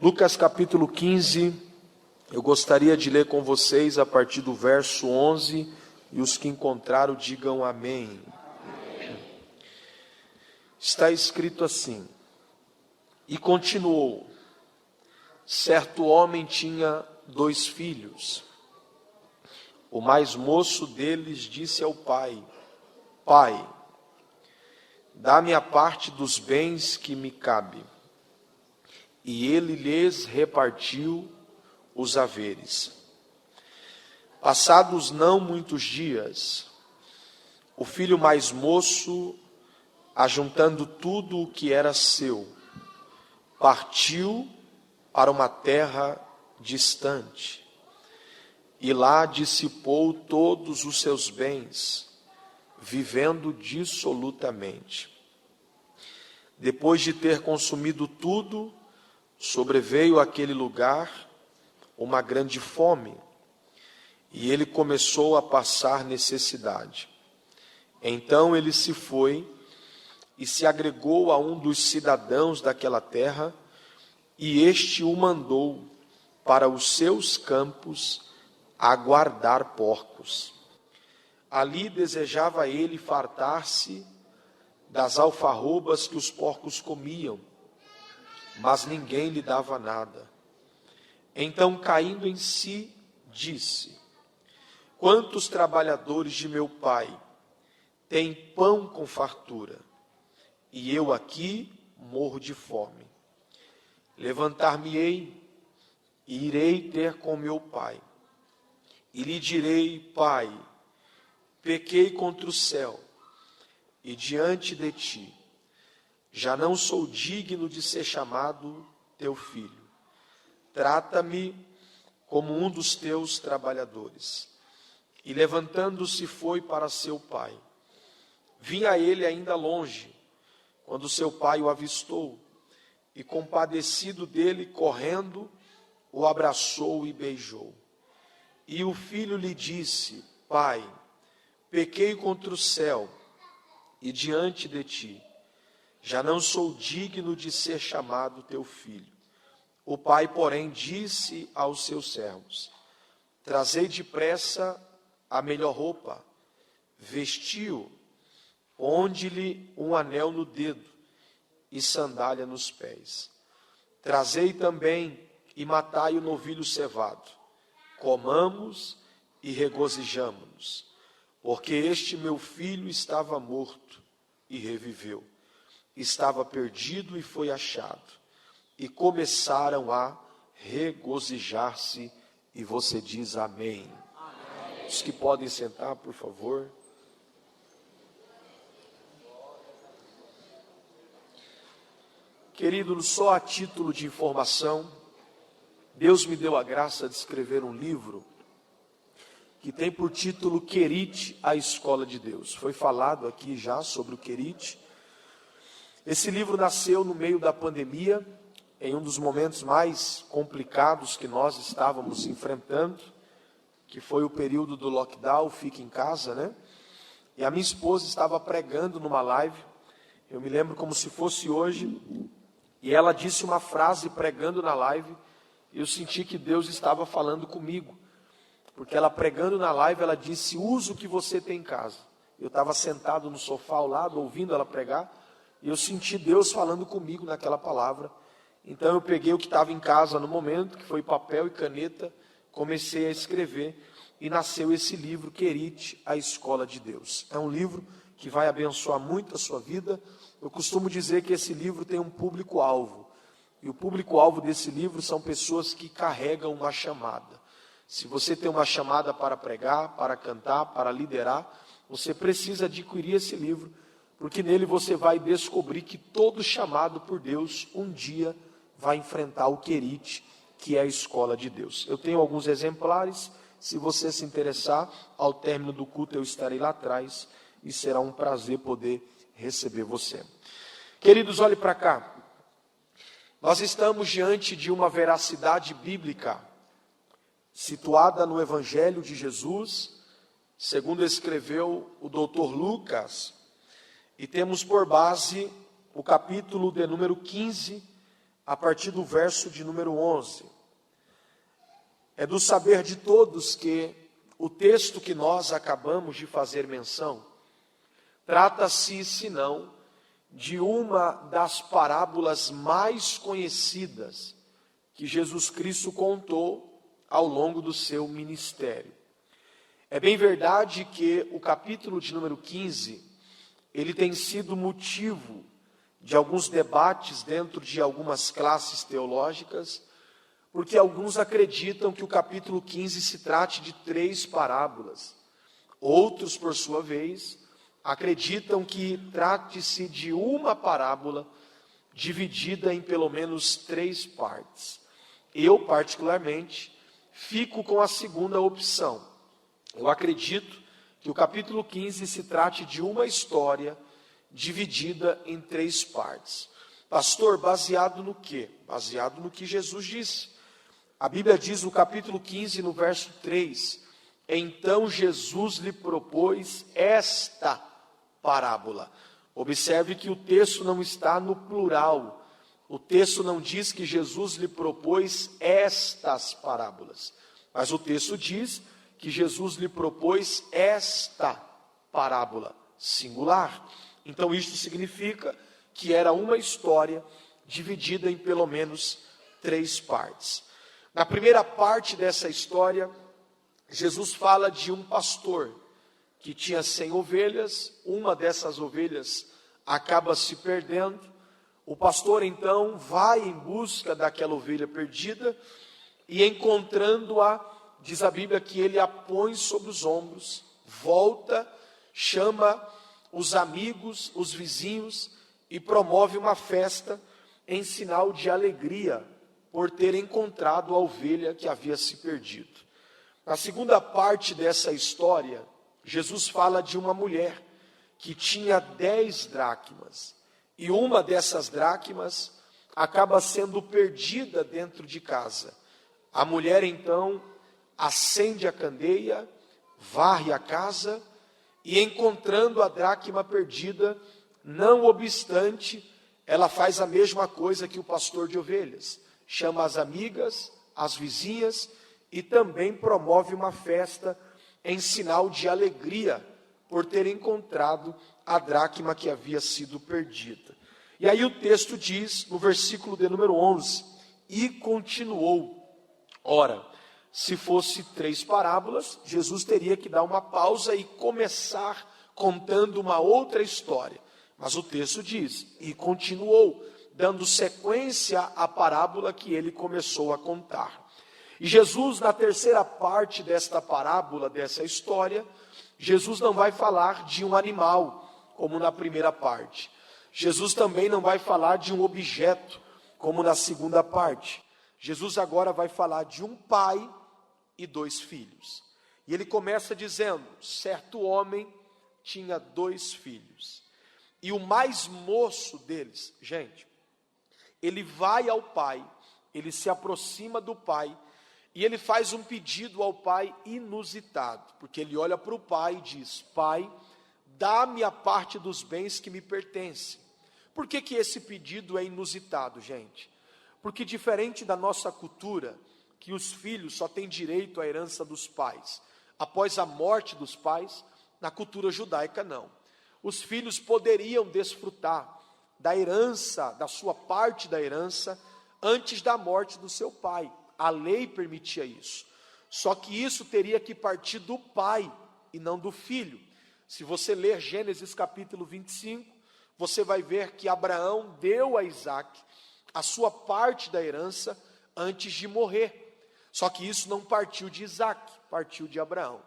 Lucas capítulo 15, eu gostaria de ler com vocês a partir do verso 11, e os que encontraram digam amém. Está escrito assim: e continuou, certo homem tinha 2 filhos. O mais moço deles disse ao pai: Pai, dá-me a parte dos bens que me cabe. E ele lhes repartiu os haveres. Passados não muitos dias, o filho mais moço, ajuntando tudo o que era seu, partiu para uma terra distante, e lá dissipou todos os seus bens, vivendo dissolutamente. Depois de ter consumido tudo, sobreveio àquele lugar uma grande fome, e ele começou a passar necessidade. Então ele se foi e se agregou a um dos cidadãos daquela terra, e este o mandou para os seus campos a guardar porcos. Ali desejava ele fartar-se das alfarrobas que os porcos comiam, mas ninguém lhe dava nada. Então, caindo em si, disse: quantos trabalhadores de meu pai têm pão com fartura, e eu aqui morro de fome. Levantar-me-ei e irei ter com meu pai, e lhe direi: Pai, pequei contra o céu e diante de ti, já não sou digno de ser chamado teu filho. Trata-me como um dos teus trabalhadores. E levantando-se foi para seu pai. Vinha ele ainda longe, quando seu pai o avistou, e compadecido dele, correndo, o abraçou e beijou. E o filho lhe disse: Pai, pequei contra o céu e diante de ti, já não sou digno de ser chamado teu filho. O pai, porém, disse aos seus servos: trazei depressa a melhor roupa, vestiu, ponde-lhe um anel no dedo e sandália nos pés. Trazei também e matai o novilho cevado. Comamos e regozijamo-nos, porque este meu filho estava morto e reviveu. Estava perdido e foi achado. E começaram a regozijar-se. E você diz amém. Amém. Os que podem sentar, por favor. Querido, só a título de informação, Deus me deu a graça de escrever um livro que tem por título Querite, a Escola de Deus. Foi falado aqui já sobre o Querite. Esse livro nasceu no meio da pandemia, em um dos momentos mais complicados que nós estávamos enfrentando, que foi o período do lockdown, fica em casa, né? E a minha esposa estava pregando numa live, eu me lembro como se fosse hoje, e ela disse uma frase pregando na live, e eu senti que Deus estava falando comigo, porque ela pregando na live, ela disse: usa o que você tem em casa. Eu estava sentado no sofá ao lado, ouvindo ela pregar, e eu senti Deus falando comigo naquela palavra. Então eu peguei o que estava em casa no momento, que foi papel e caneta, comecei a escrever, e nasceu esse livro, Querite, a Escola de Deus. É um livro que vai abençoar muito a sua vida. Eu costumo dizer que esse livro tem um público-alvo, e o público-alvo desse livro são pessoas que carregam uma chamada. Se você tem uma chamada para pregar, para cantar, para liderar, você precisa adquirir esse livro, porque nele você vai descobrir que todo chamado por Deus um dia vai enfrentar o Querite, que é a escola de Deus. Eu tenho alguns exemplares, se você se interessar, ao término do culto eu estarei lá atrás, e será um prazer poder receber você. Queridos, olhe para cá. Nós estamos diante de uma veracidade bíblica, situada no Evangelho de Jesus, segundo escreveu o doutor Lucas, e temos por base o capítulo de número 15, a partir do verso de número 11. É do saber de todos que o texto que nós acabamos de fazer menção trata-se, senão, de uma das parábolas mais conhecidas que Jesus Cristo contou ao longo do seu ministério. É bem verdade que o capítulo de número 15, ele tem sido motivo de alguns debates dentro de algumas classes teológicas, porque alguns acreditam que o capítulo 15 se trate de 3 parábolas. Outros, por sua vez, acreditam que trate-se de uma parábola dividida em pelo menos 3 partes. Eu, particularmente, fico com a segunda opção. Eu acredito que o capítulo 15 se trate de uma história dividida em 3 partes. Pastor, baseado no quê? Baseado no que Jesus disse. A Bíblia diz no capítulo 15, no verso 3, então Jesus lhe propôs esta parábola. Observe que o texto não está no plural. O texto não diz que Jesus lhe propôs estas parábolas. Mas o texto diz que Jesus lhe propôs esta parábola, singular. Então isto significa que era uma história dividida em pelo menos 3 partes. Na primeira parte dessa história, Jesus fala de um pastor que tinha 100 ovelhas, uma dessas ovelhas acaba se perdendo. O pastor então vai em busca daquela ovelha perdida e, encontrando-a, diz a Bíblia que ele a põe sobre os ombros, volta, chama os amigos, os vizinhos e promove uma festa em sinal de alegria por ter encontrado a ovelha que havia se perdido. Na segunda parte dessa história, Jesus fala de uma mulher que tinha 10 dracmas, e uma dessas dracmas acaba sendo perdida dentro de casa. A mulher então acende a candeia, varre a casa, e encontrando a dracma perdida, não obstante, ela faz a mesma coisa que o pastor de ovelhas, chama as amigas, as vizinhas, e também promove uma festa em sinal de alegria por ter encontrado a dracma que havia sido perdida. E aí o texto diz, no versículo de número 11, e continuou. Ora, se fosse 3 parábolas, Jesus teria que dar uma pausa e começar contando uma outra história. Mas o texto diz, e continuou, dando sequência à parábola que ele começou a contar. E Jesus, na terceira parte desta parábola, dessa história, Jesus não vai falar de um animal, como na primeira parte. Jesus também não vai falar de um objeto, como na segunda parte. Jesus agora vai falar de um pai e 2 filhos. E ele começa dizendo, certo homem tinha 2 filhos. E o mais moço deles, gente, ele vai ao pai, ele se aproxima do pai, e ele faz um pedido ao pai inusitado, porque ele olha para o pai e diz, pai, dá-me a parte dos bens que me pertencem. Por que esse pedido é inusitado, gente? Porque diferente da nossa cultura, que os filhos só têm direito à herança dos pais, após a morte dos pais, na cultura judaica não. Os filhos poderiam desfrutar da herança, da sua parte da herança, antes da morte do seu pai. A lei permitia isso. Só que isso teria que partir do pai e não do filho. Se você ler Gênesis capítulo 25, você vai ver que Abraão deu a Isaque a sua parte da herança antes de morrer. Só que isso não partiu de Isaque, partiu de Abraão.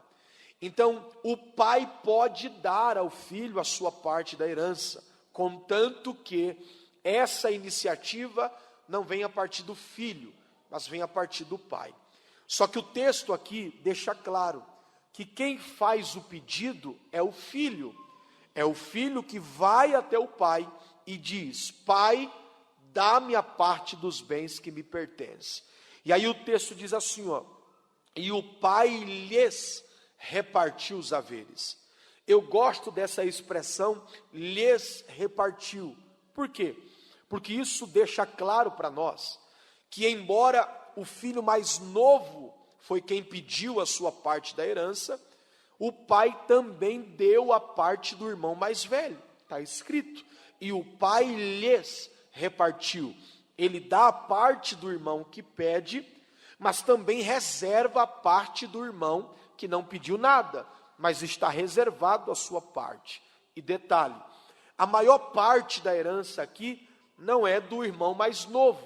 Então, o pai pode dar ao filho a sua parte da herança, contanto que essa iniciativa não venha a partir do filho, mas vem a partir do pai. Só que o texto aqui deixa claro que quem faz o pedido é o filho. É o filho que vai até o pai e diz, pai, dá-me a parte dos bens que me pertencem. E aí o texto diz assim, ó, e o pai lhes repartiu os haveres. Eu gosto dessa expressão, lhes repartiu. Por quê? porque isso deixa claro para nós que, embora o filho mais novo foi quem pediu a sua parte da herança, o pai também deu a parte do irmão mais velho, está escrito, e o pai lhes repartiu. Ele dá a parte do irmão que pede, mas também reserva a parte do irmão que não pediu nada, mas está reservado a sua parte. E detalhe, a maior parte da herança aqui não é do irmão mais novo.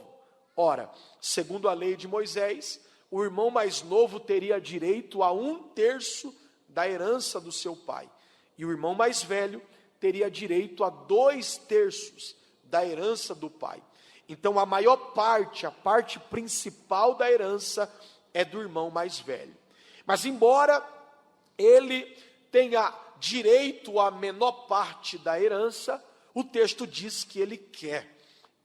Ora, segundo a lei de Moisés, o irmão mais novo teria direito a 1/3 da herança do seu pai, e o irmão mais velho teria direito a 2/3 da herança do pai. Então a maior parte, a parte principal da herança é do irmão mais velho. Mas embora ele tenha direito à menor parte da herança, o texto diz que ele quer.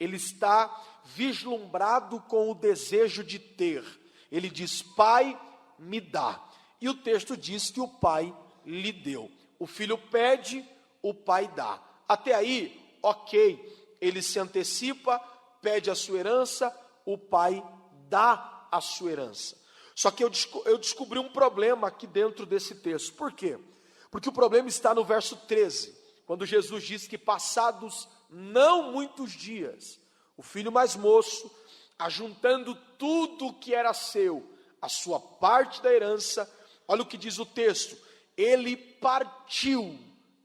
Ele está vislumbrado com o desejo de ter. Ele diz: pai, me dá. E o texto diz que o pai lhe deu. O filho pede, o pai dá. Até aí, ok, ele se antecipa, pede a sua herança, o pai dá a sua herança. Só que eu descobri um problema aqui dentro desse texto. Por quê? Porque o problema está no verso 13, quando Jesus diz que passados não muitos dias, o filho mais moço, ajuntando tudo o que era seu, a sua parte da herança, olha o que diz o texto: ele partiu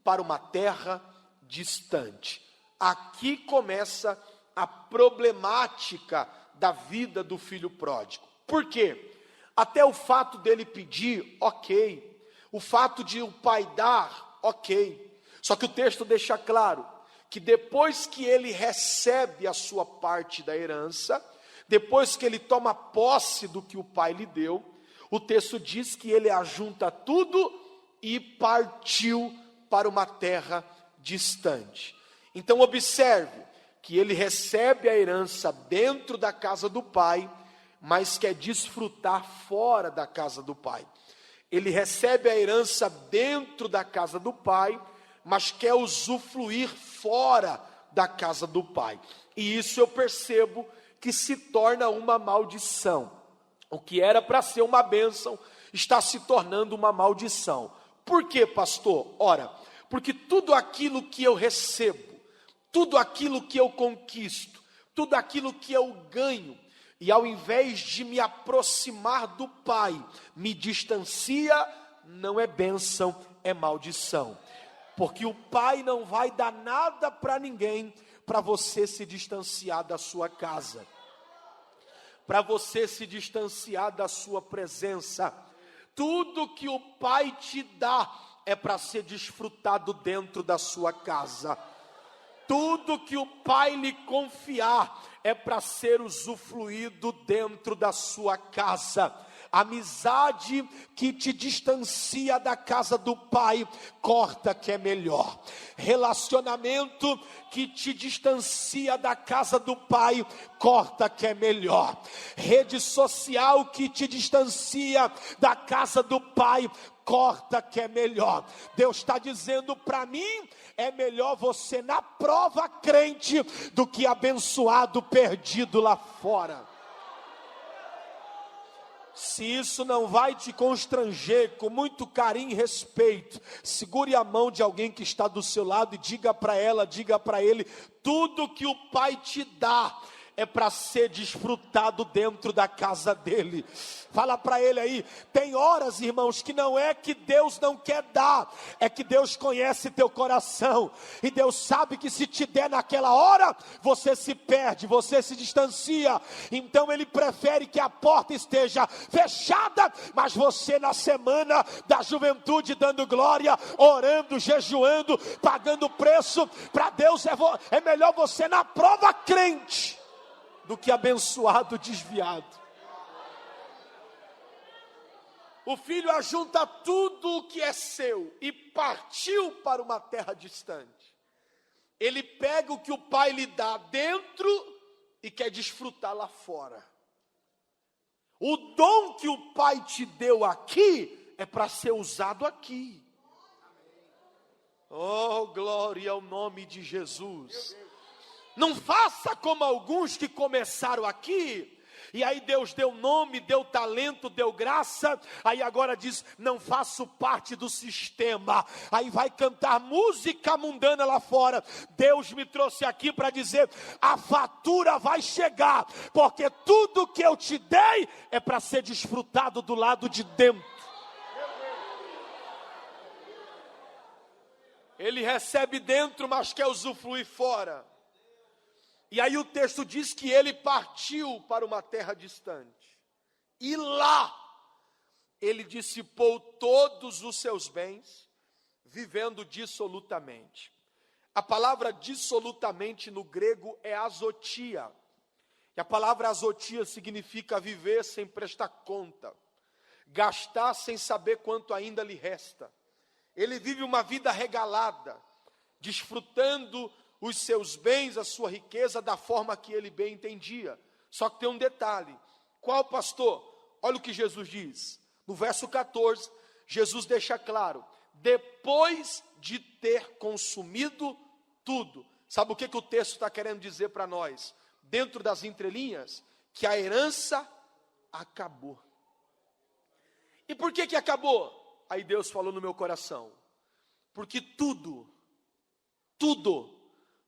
para uma terra distante. Aqui começa a problemática da vida do filho pródigo. Por quê? Até o fato dele pedir, ok. O fato de o pai dar, ok. Só que o texto deixa claro que depois que ele recebe a sua parte da herança, depois que ele toma posse do que o pai lhe deu, o texto diz que ele ajunta tudo e partiu para uma terra distante. Então observe que ele recebe a herança dentro da casa do pai, mas quer desfrutar fora da casa do pai. Ele recebe a herança dentro da casa do pai, mas quer usufruir fora da casa do pai. E isso eu percebo que se torna uma maldição. O que era para ser uma bênção está se tornando uma maldição. Por quê, pastor? Ora, porque tudo aquilo que eu recebo, tudo aquilo que eu conquisto, tudo aquilo que eu ganho, e ao invés de me aproximar do Pai, me distancia, não é bênção, é maldição. Porque o Pai não vai dar nada para ninguém, para você se distanciar da sua casa, para você se distanciar da sua presença. Tudo que o Pai te dá é para ser desfrutado dentro da sua casa. Tudo que o Pai lhe confiar é para ser usufruído dentro da sua casa. Amizade que te distancia da casa do Pai, corta que é melhor. Relacionamento que te distancia da casa do Pai, corta que é melhor. Rede social que te distancia da casa do Pai, corta que é melhor. Deus está dizendo para mim: é melhor você na prova crente do que abençoado perdido lá fora. Se isso não vai te constranger, com muito carinho e respeito, segure a mão de alguém que está do seu lado e diga para ela, diga para ele: tudo que o Pai te dá é para ser desfrutado dentro da casa dele. Fala para ele aí. Tem horas, irmãos, que não é que Deus não quer dar, é que Deus conhece teu coração, e Deus sabe que se te der naquela hora, você se perde, você se distancia. Então Ele prefere que a porta esteja fechada, mas você na semana da juventude dando glória, orando, jejuando, pagando preço. Para Deus é melhor você na prova crente do que abençoado desviado. O filho ajunta tudo o que é seu e partiu para uma terra distante. Ele pega o que o pai lhe dá dentro e quer desfrutar lá fora. O dom que o pai te deu aqui é para ser usado aqui. Oh, glória ao nome de Jesus. Não faça como alguns que começaram aqui, e aí Deus deu nome, deu talento, deu graça, aí agora diz, não faço parte do sistema, aí vai cantar música mundana lá fora. Deus me trouxe aqui para dizer, a fatura vai chegar, porque tudo que eu te dei é para ser desfrutado do lado de dentro. Ele recebe dentro, mas quer usufruir fora. E aí o texto diz que ele partiu para uma terra distante. E lá, ele dissipou todos os seus bens, vivendo dissolutamente. A palavra dissolutamente no grego é azotia. E a palavra azotia significa viver sem prestar conta. Gastar sem saber quanto ainda lhe resta. Ele vive uma vida regalada, desfrutando os seus bens, a sua riqueza, da forma que ele bem entendia. Só que tem um detalhe. Qual, pastor? Olha o que Jesus diz. No verso 14, Jesus deixa claro. Depois de ter consumido tudo. Sabe o que o texto está querendo dizer para nós? Dentro das entrelinhas, que a herança acabou. E por que acabou? Aí Deus falou no meu coração. Porque tudo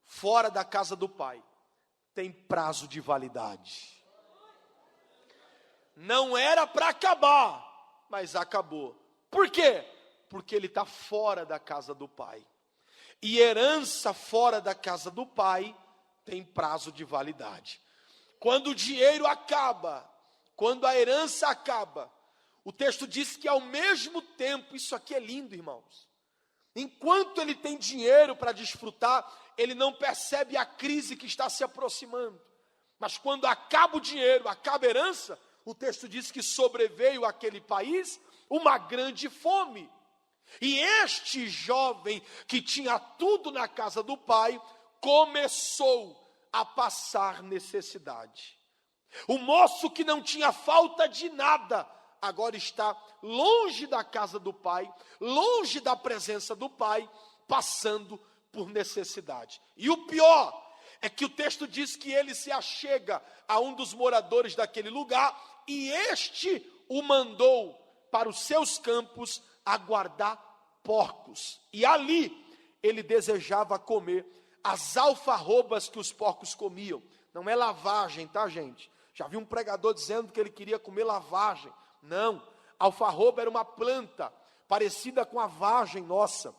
fora da casa do Pai tem prazo de validade. Não era para acabar, mas acabou. Por quê? Porque ele está fora da casa do Pai. E herança fora da casa do Pai tem prazo de validade. Quando o dinheiro acaba, quando a herança acaba, o texto diz que ao mesmo tempo, isso aqui é lindo, irmãos. Enquanto ele tem dinheiro para desfrutar, ele não percebe a crise que está se aproximando. Mas quando acaba o dinheiro, acaba a herança, o texto diz que sobreveio àquele país uma grande fome. E este jovem que tinha tudo na casa do pai, começou a passar necessidade. O moço que não tinha falta de nada, agora está longe da casa do pai, longe da presença do pai, passando por necessidade. E o pior é que o texto diz que ele se achega a um dos moradores daquele lugar, e este o mandou para os seus campos a guardar porcos. E ali ele desejava comer as alfarrobas que os porcos comiam. Não é lavagem, tá, gente? Já vi um pregador dizendo que ele queria comer lavagem. Não, alfarroba era uma planta parecida com a vagem nossa.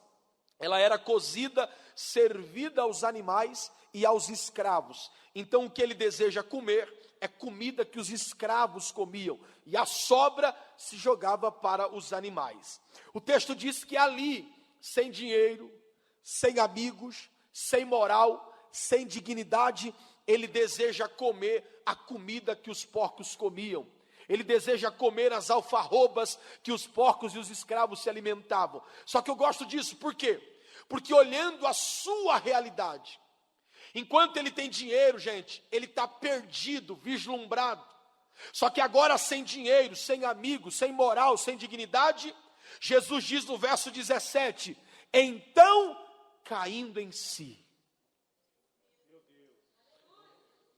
Ela era cozida, servida aos animais e aos escravos. Então o que ele deseja comer é comida que os escravos comiam, e a sobra se jogava para os animais. O texto diz que ali, sem dinheiro, sem amigos, sem moral, sem dignidade, ele deseja comer a comida que os porcos comiam. Ele deseja comer as alfarrobas que os porcos e os escravos se alimentavam. Só que eu gosto disso, por quê? Porque olhando a sua realidade, enquanto ele tem dinheiro, gente, ele está perdido, vislumbrado. Só que agora sem dinheiro, sem amigos, sem moral, sem dignidade, Jesus diz no verso 17, então caindo em si.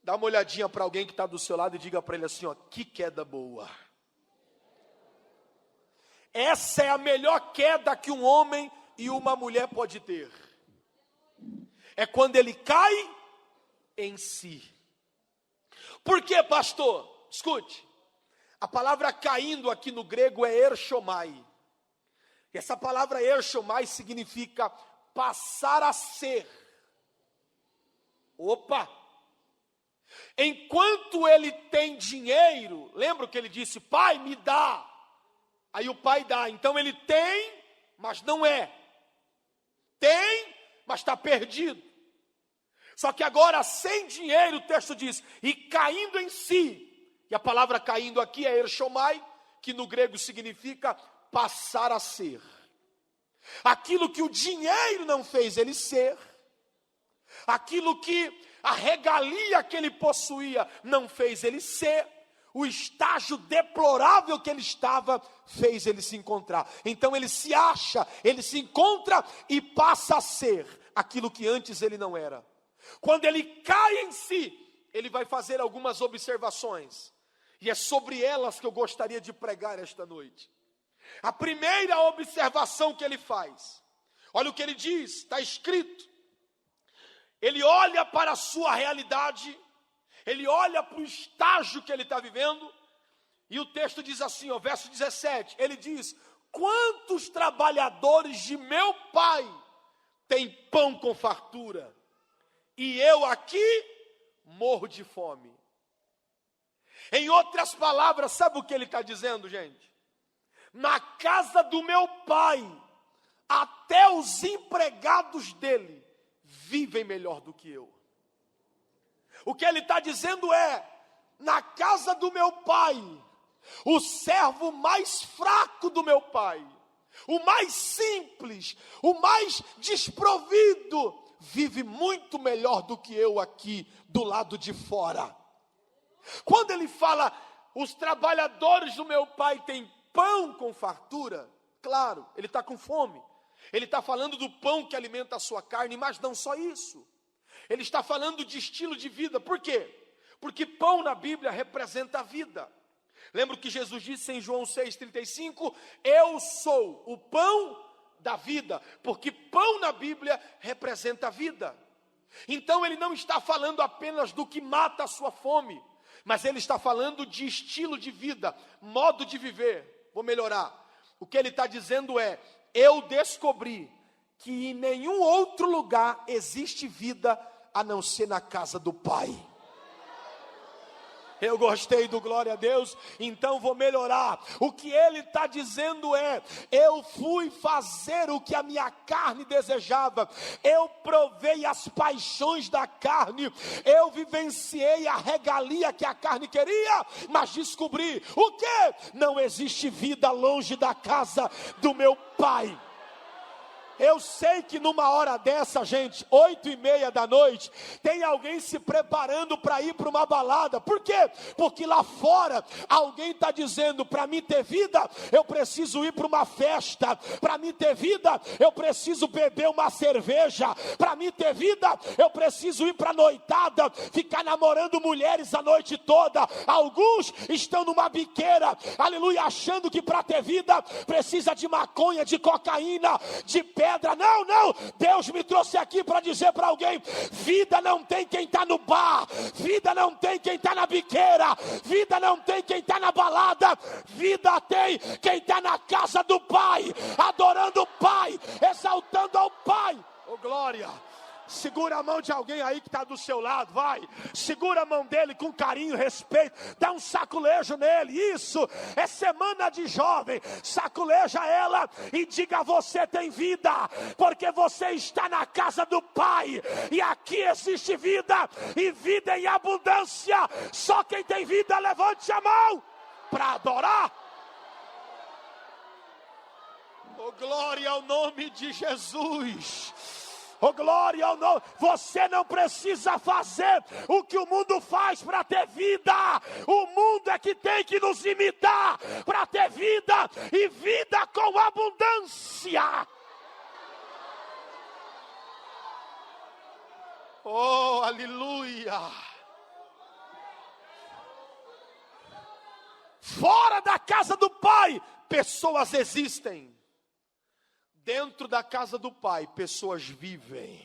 Dá uma olhadinha para alguém que está do seu lado e diga para ele assim, ó, que queda boa. Essa é a melhor queda que um homem e uma mulher pode ter. É quando ele cai em si. Por quê, pastor? Escute, a palavra caindo aqui no grego é erchomai. E essa palavra erchomai significa passar a ser. Opa! Enquanto ele tem dinheiro, lembra que ele disse, pai, me dá. Aí o pai dá, então ele tem, mas não é. Tem, mas está perdido. Só que agora sem dinheiro, o texto diz, e caindo em si. E a palavra caindo aqui é erchomai, que no grego significa passar a ser. Aquilo que o dinheiro não fez ele ser, aquilo que a regalia que ele possuía não fez ele ser, o estágio deplorável que ele estava fez ele se encontrar. Então ele se acha, ele se encontra e passa a ser aquilo que antes ele não era. Quando ele cai em si, ele vai fazer algumas observações. E é sobre elas que eu gostaria de pregar esta noite. A primeira observação que ele faz, olha o que ele diz, está escrito. Ele olha para a sua realidade, ele olha para o estágio que ele está vivendo, e o texto diz assim, ó, verso 17, ele diz: quantos trabalhadores de meu pai têm pão com fartura, e eu aqui morro de fome. Em outras palavras, sabe o que ele está dizendo, gente? Na casa do meu pai, até os empregados dele vivem melhor do que eu. O que ele está dizendo é, na casa do meu pai, o servo mais fraco do meu pai, o mais simples, o mais desprovido, vive muito melhor do que eu aqui do lado de fora. Quando ele fala, os trabalhadores do meu pai têm pão com fartura, claro, ele está com fome. Ele está falando do pão que alimenta a sua carne, mas não só isso. Ele está falando de estilo de vida. Por quê? Porque pão na Bíblia representa a vida. Lembra que Jesus disse em João 6,35? Eu sou o pão da vida, porque pão na Bíblia representa a vida. Então ele não está falando apenas do que mata a sua fome, mas ele está falando de estilo de vida, modo de viver. Vou melhorar. O que ele está dizendo é, eu descobri que em nenhum outro lugar existe vida a não ser na casa do Pai. Eu gostei do glória a Deus, então vou melhorar. O que ele está dizendo é, eu fui fazer o que a minha carne desejava, eu provei as paixões da carne, eu vivenciei a regalia que a carne queria, mas descobri, o quê? Não existe vida longe da casa do meu Pai. Eu sei que numa hora dessa, gente, 8:30 da noite, tem alguém se preparando para ir para uma balada. Por quê? Porque lá fora, alguém está dizendo, para mim ter vida, eu preciso ir para uma festa. Para mim ter vida, eu preciso beber uma cerveja. Para mim ter vida, eu preciso ir para a noitada, ficar namorando mulheres a noite toda. Alguns estão numa biqueira, aleluia, achando que para ter vida, precisa de maconha, de cocaína, de pedra. Não, Deus me trouxe aqui para dizer para alguém, vida não tem quem está no bar, vida não tem quem está na biqueira, vida não tem quem está na balada, vida tem quem está na casa do Pai, adorando o Pai, exaltando ao Pai. Oh glória! Segura a mão de alguém aí que está do seu lado, vai, segura a mão dele com carinho, respeito, dá um saculejo nele, isso, é semana de jovem, saculeja ela e diga, você tem vida, porque você está na casa do Pai, e aqui existe vida, e vida em abundância, só quem tem vida, levante a mão, para adorar. Oh glória ao nome de Jesus. Oh glória ao nome. Você não precisa fazer o que o mundo faz para ter vida. O mundo é que tem que nos imitar para ter vida e vida com abundância. Oh, aleluia. Fora da casa do Pai, pessoas existem. Dentro da casa do Pai, pessoas vivem.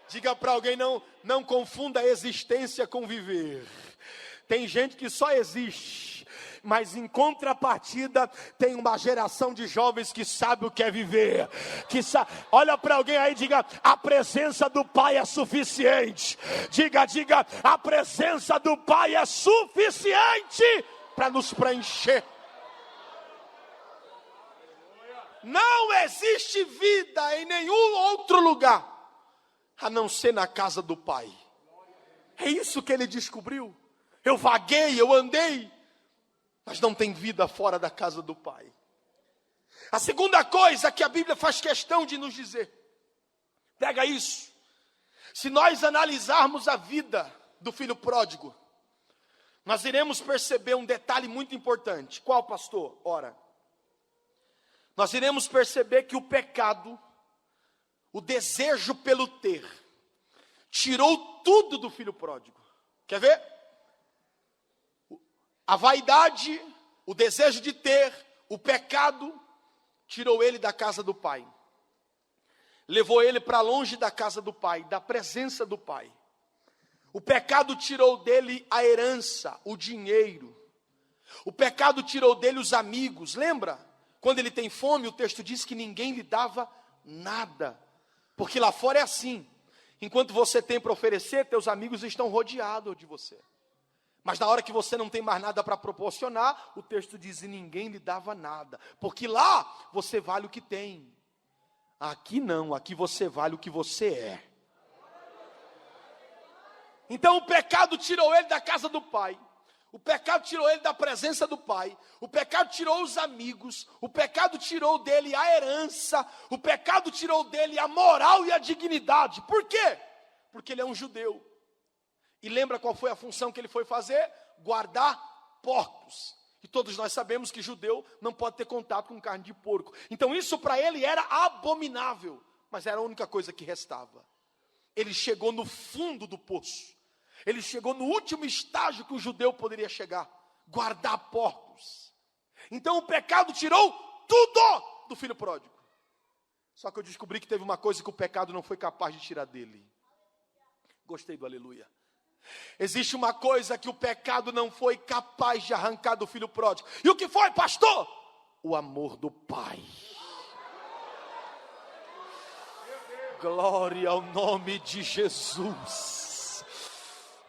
Diga para alguém, não confunda a existência com viver. Tem gente que só existe, mas em contrapartida tem uma geração de jovens que sabe o que é viver. Olha para alguém aí e diga, a presença do Pai é suficiente. Diga, a presença do Pai é suficiente para nos preencher. Não existe vida em nenhum outro lugar, a não ser na casa do Pai. É isso que ele descobriu. Eu vaguei, eu andei, mas não tem vida fora da casa do Pai. A segunda coisa que a Bíblia faz questão de nos dizer, pega isso, se nós analisarmos a vida do filho pródigo, nós iremos perceber um detalhe muito importante. Qual, pastor? Ora, nós iremos perceber que o pecado, o desejo pelo ter, tirou tudo do filho pródigo. Quer ver? A vaidade, o desejo de ter, o pecado, tirou ele da casa do pai. Levou ele para longe da casa do pai, da presença do pai. O pecado tirou dele a herança, o dinheiro. O pecado tirou dele os amigos. Lembra? Quando ele tem fome, o texto diz que ninguém lhe dava nada. Porque lá fora é assim. Enquanto você tem para oferecer, teus amigos estão rodeados de você. Mas na hora que você não tem mais nada para proporcionar, o texto diz, e ninguém lhe dava nada. Porque lá você vale o que tem. Aqui não, aqui você vale o que você é. Então o pecado tirou ele da casa do pai. O pecado tirou ele da presença do pai. O pecado tirou os amigos. O pecado tirou dele a herança. O pecado tirou dele a moral e a dignidade. Por quê? Porque ele é um judeu. E lembra qual foi a função que ele foi fazer? Guardar porcos. E todos nós sabemos que judeu não pode ter contato com carne de porco. Então isso para ele era abominável. Mas era a única coisa que restava. Ele chegou no fundo do poço. Ele chegou no último estágio que o judeu poderia chegar. Guardar porcos. Então o pecado tirou tudo do filho pródigo. Só que eu descobri que teve uma coisa que o pecado não foi capaz de tirar dele. Gostei do aleluia. Existe uma coisa que o pecado não foi capaz de arrancar do filho pródigo. E o que foi, pastor? O amor do pai. Glória ao nome de Jesus.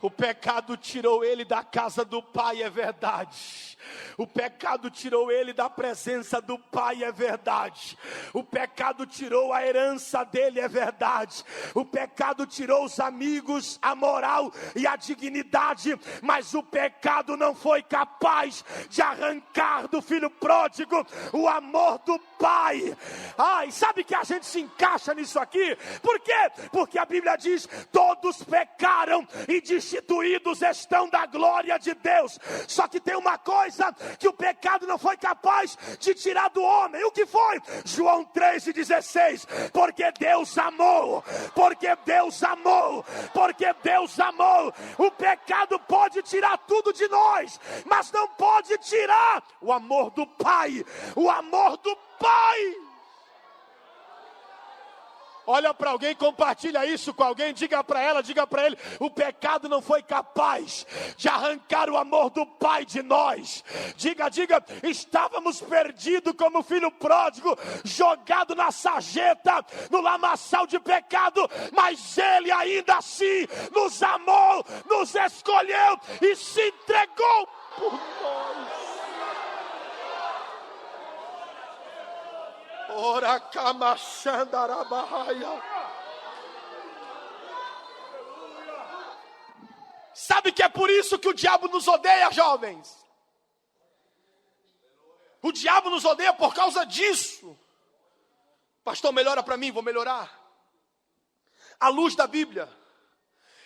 O pecado tirou ele da casa do pai, é verdade. O pecado tirou ele da presença do pai, é verdade. O pecado tirou a herança dele, é verdade. O pecado tirou os amigos, a moral e a dignidade. Mas o pecado não foi capaz de arrancar do filho pródigo o amor do pai. Ai, sabe que a gente se encaixa nisso aqui? Por quê? Porque a Bíblia diz, todos pecaram e destituídos estão da glória de Deus. Só que tem uma coisa que o pecado não foi capaz de tirar do homem. O que foi? João 3,16. Porque Deus amou. Porque Deus amou. Porque Deus amou. O pecado pode tirar tudo de nós, mas não pode tirar o amor do Pai. O amor do Pai. Olha para alguém, compartilha isso com alguém, diga para ela, diga para ele, o pecado não foi capaz de arrancar o amor do Pai de nós. Diga, estávamos perdidos como filho pródigo, jogado na sarjeta, no lamaçal de pecado, mas Ele ainda assim nos amou, nos escolheu e se entregou por nós. Ora camachandarabaia. Sabe que é por isso que o diabo nos odeia, jovens? O diabo nos odeia por causa disso. Pastor, melhora para mim, vou melhorar. À luz da Bíblia,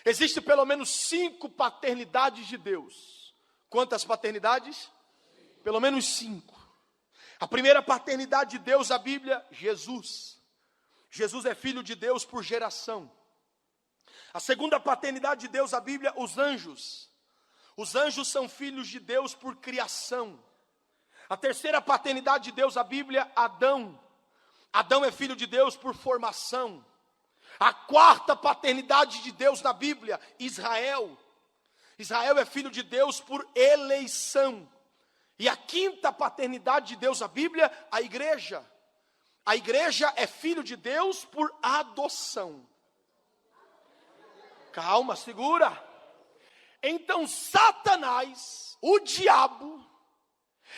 existe pelo menos 5 paternidades de Deus. Quantas paternidades? Pelo menos 5. A primeira paternidade de Deus, a Bíblia, Jesus. Jesus é filho de Deus por geração. A segunda paternidade de Deus, a Bíblia, os anjos. Os anjos são filhos de Deus por criação. A terceira paternidade de Deus, a Bíblia, Adão. Adão é filho de Deus por formação. A quarta paternidade de Deus na Bíblia, Israel. Israel é filho de Deus por eleição. E a quinta paternidade de Deus, a Bíblia, a igreja. A igreja é filho de Deus por adoção. Calma, segura. Então Satanás, o diabo,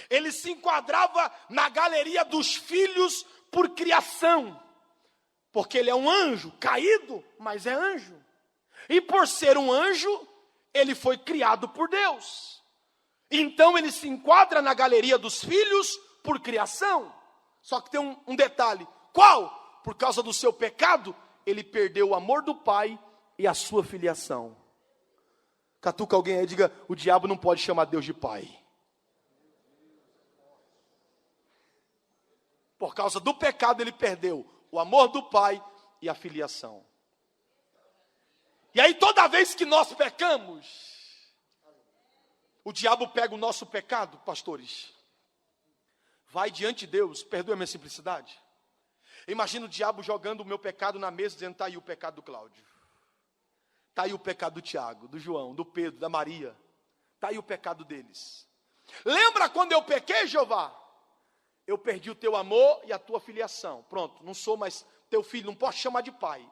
ele se enquadrava na galeria dos filhos por criação. Porque ele é um anjo, caído, mas é anjo. E por ser um anjo, ele foi criado por Deus. Então ele se enquadra na galeria dos filhos por criação. Só que tem um detalhe. Qual? Por causa do seu pecado, ele perdeu o amor do Pai e a sua filiação. Catuca alguém aí e diga, o diabo não pode chamar Deus de Pai. Por causa do pecado ele perdeu o amor do Pai e a filiação. E aí toda vez que nós pecamos, o diabo pega o nosso pecado, pastores, vai diante de Deus, perdoa a minha simplicidade. Imagina o diabo jogando o meu pecado na mesa, dizendo, está aí o pecado do Cláudio. Está aí o pecado do Tiago, do João, do Pedro, da Maria. Está aí o pecado deles. Lembra quando eu pequei, Jeová? Eu perdi o teu amor e a tua filiação. Pronto, não sou mais teu filho, não posso chamar de pai.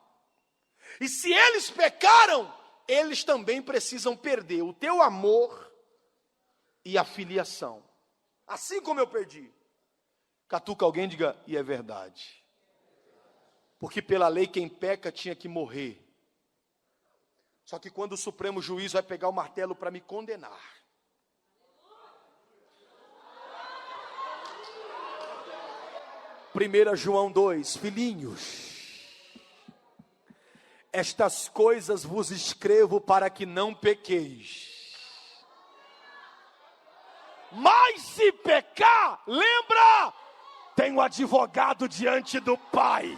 E se eles pecaram, eles também precisam perder o teu amor e a filiação. Assim como eu perdi. Catuca alguém e diga, e é verdade. Porque pela lei quem peca tinha que morrer. Só que quando o Supremo Juiz vai pegar o martelo para me condenar, Primeira João 2, filhinhos, estas coisas vos escrevo para que não pequeis. Mas se pecar, lembra, tem um advogado diante do Pai.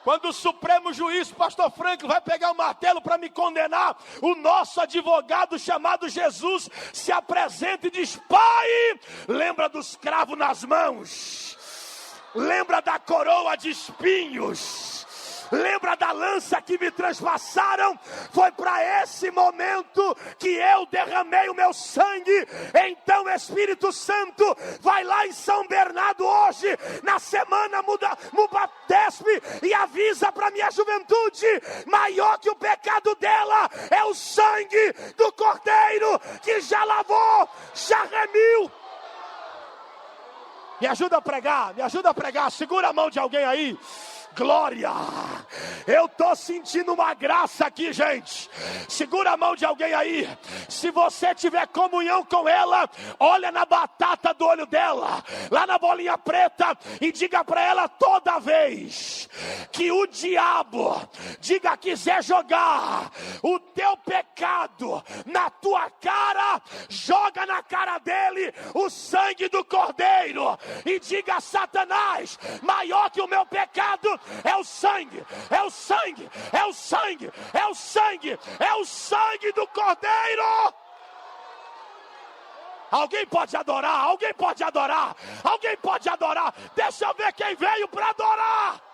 Quando o Supremo Juiz, pastor Franklin, vai pegar o martelo para me condenar, o nosso advogado chamado Jesus se apresenta e diz, Pai, lembra dos cravos nas mãos, lembra da coroa de espinhos, lembra da lança que me transpassaram, foi para esse momento que eu derramei o meu sangue. Então Espírito Santo, vai lá em São Bernardo hoje, na semana Mubadesp, e avisa para minha juventude, maior que o pecado dela, é o sangue do Cordeiro, que já lavou, já remiu. Me ajuda a pregar, segura a mão de alguém aí. Glória, eu estou sentindo uma graça aqui, gente. Segura a mão de alguém aí. Se você tiver comunhão com ela, olha na batata do olho dela, lá na bolinha preta, e diga para ela, toda vez que o diabo quiser jogar o teu pecado na tua cara, joga na cara dele o sangue do Cordeiro, e diga, Satanás, maior que o meu pecado é o sangue, é o sangue, é o sangue, é o sangue, é o sangue do Cordeiro. Alguém pode adorar, alguém pode adorar, alguém pode adorar. Deixa eu ver quem veio para adorar.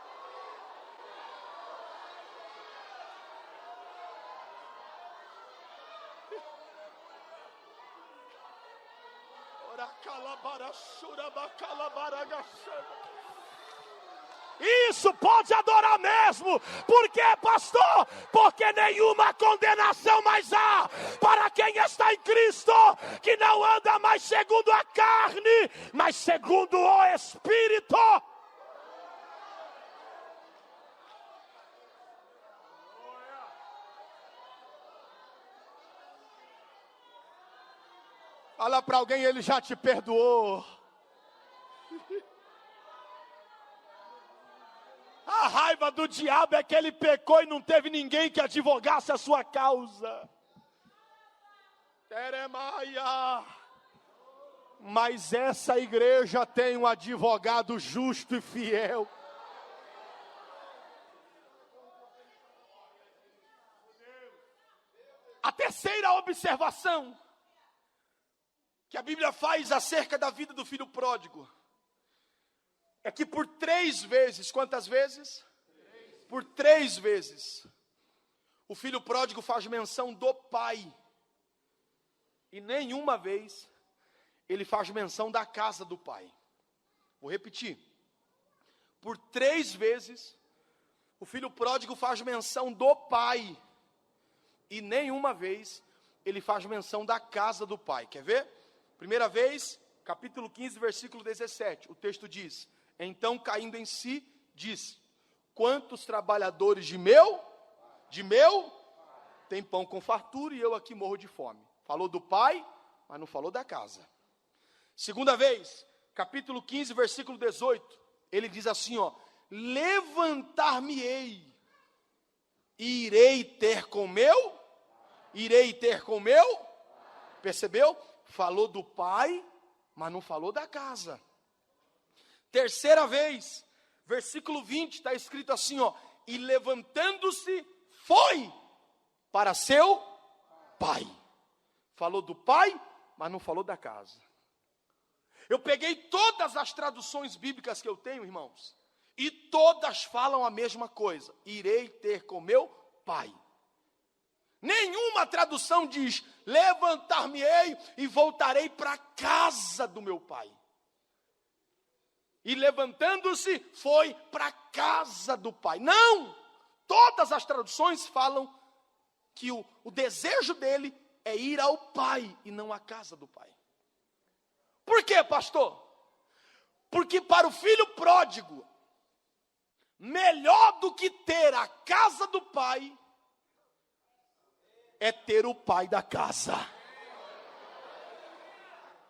Isso, pode adorar mesmo. Por quê, pastor? Porque nenhuma condenação mais há para quem está em Cristo, que não anda mais segundo a carne, mas segundo o Espírito. Fala para alguém, ele já te perdoou. A raiva do diabo é que ele pecou e não teve ninguém que advogasse a sua causa. Mas essa igreja tem um advogado justo e fiel. A terceira observação que a Bíblia faz acerca da vida do filho pródigo é que por 3 vezes, quantas vezes? Por 3 vezes, o filho pródigo faz menção do pai, e nenhuma vez ele faz menção da casa do pai. Vou repetir, por 3 vezes, o filho pródigo faz menção do pai, e nenhuma vez ele faz menção da casa do pai. Quer ver? Primeira vez, capítulo 15, versículo 17, o texto diz, então caindo em si, disse, quantos trabalhadores de meu, tem pão com fartura e eu aqui morro de fome. Falou do pai, mas não falou da casa. Segunda vez, capítulo 15, versículo 18, ele diz assim, levantar-me-ei, e irei ter com meu, percebeu? Falou do pai, mas não falou da casa. Terceira vez, versículo 20, está escrito assim, e levantando-se, foi para seu pai. Falou do pai, mas não falou da casa. Eu peguei todas as traduções bíblicas que eu tenho, irmãos, e todas falam a mesma coisa: irei ter com meu pai. Nenhuma tradução diz: levantar-me-ei e voltarei para a casa do meu pai. E levantando-se, foi para a casa do pai. Não! Todas as traduções falam que o desejo dele é ir ao pai e não à casa do pai. Por quê, pastor? Porque para o filho pródigo, melhor do que ter a casa do pai é ter o pai da casa.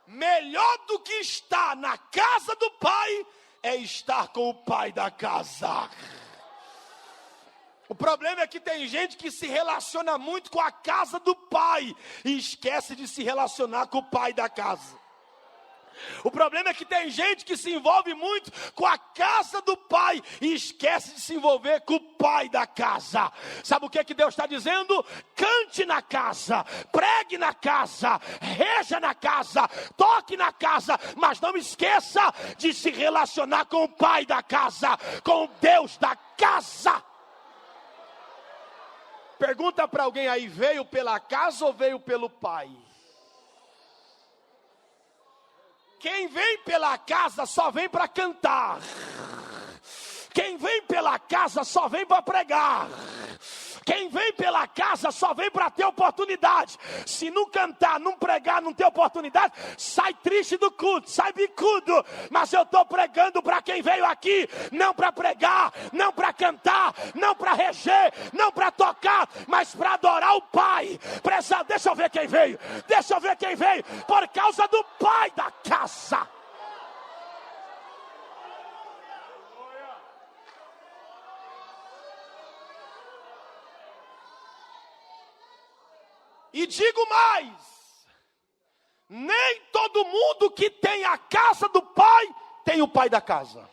Melhor do que estar na casa do pai é estar com o pai da casa. O problema é que tem gente que se relaciona muito com a casa do pai e esquece de se relacionar com o pai da casa. O problema é que tem gente que se envolve muito com a casa do pai e esquece de se envolver com o pai da casa. Sabe o que Deus está dizendo? Cante na casa, pregue na casa, reja na casa, toque na casa, mas não esqueça de se relacionar com o pai da casa, com o Deus da casa. Pergunta para alguém aí: veio pela casa ou veio pelo pai? Quem vem pela casa só vem para cantar. Quem vem pela casa só vem para pregar. Quem vem pela casa só vem para ter oportunidade. Se não cantar, não pregar, não ter oportunidade, sai triste do culto, sai bicudo. Mas eu estou pregando para quem veio aqui, não para pregar, não para cantar, não para reger, não para tocar, mas para adorar o Pai. Deixa eu ver quem veio, deixa eu ver quem veio, por causa do Pai da casa. E digo mais: nem todo mundo que tem a casa do pai tem o pai da casa.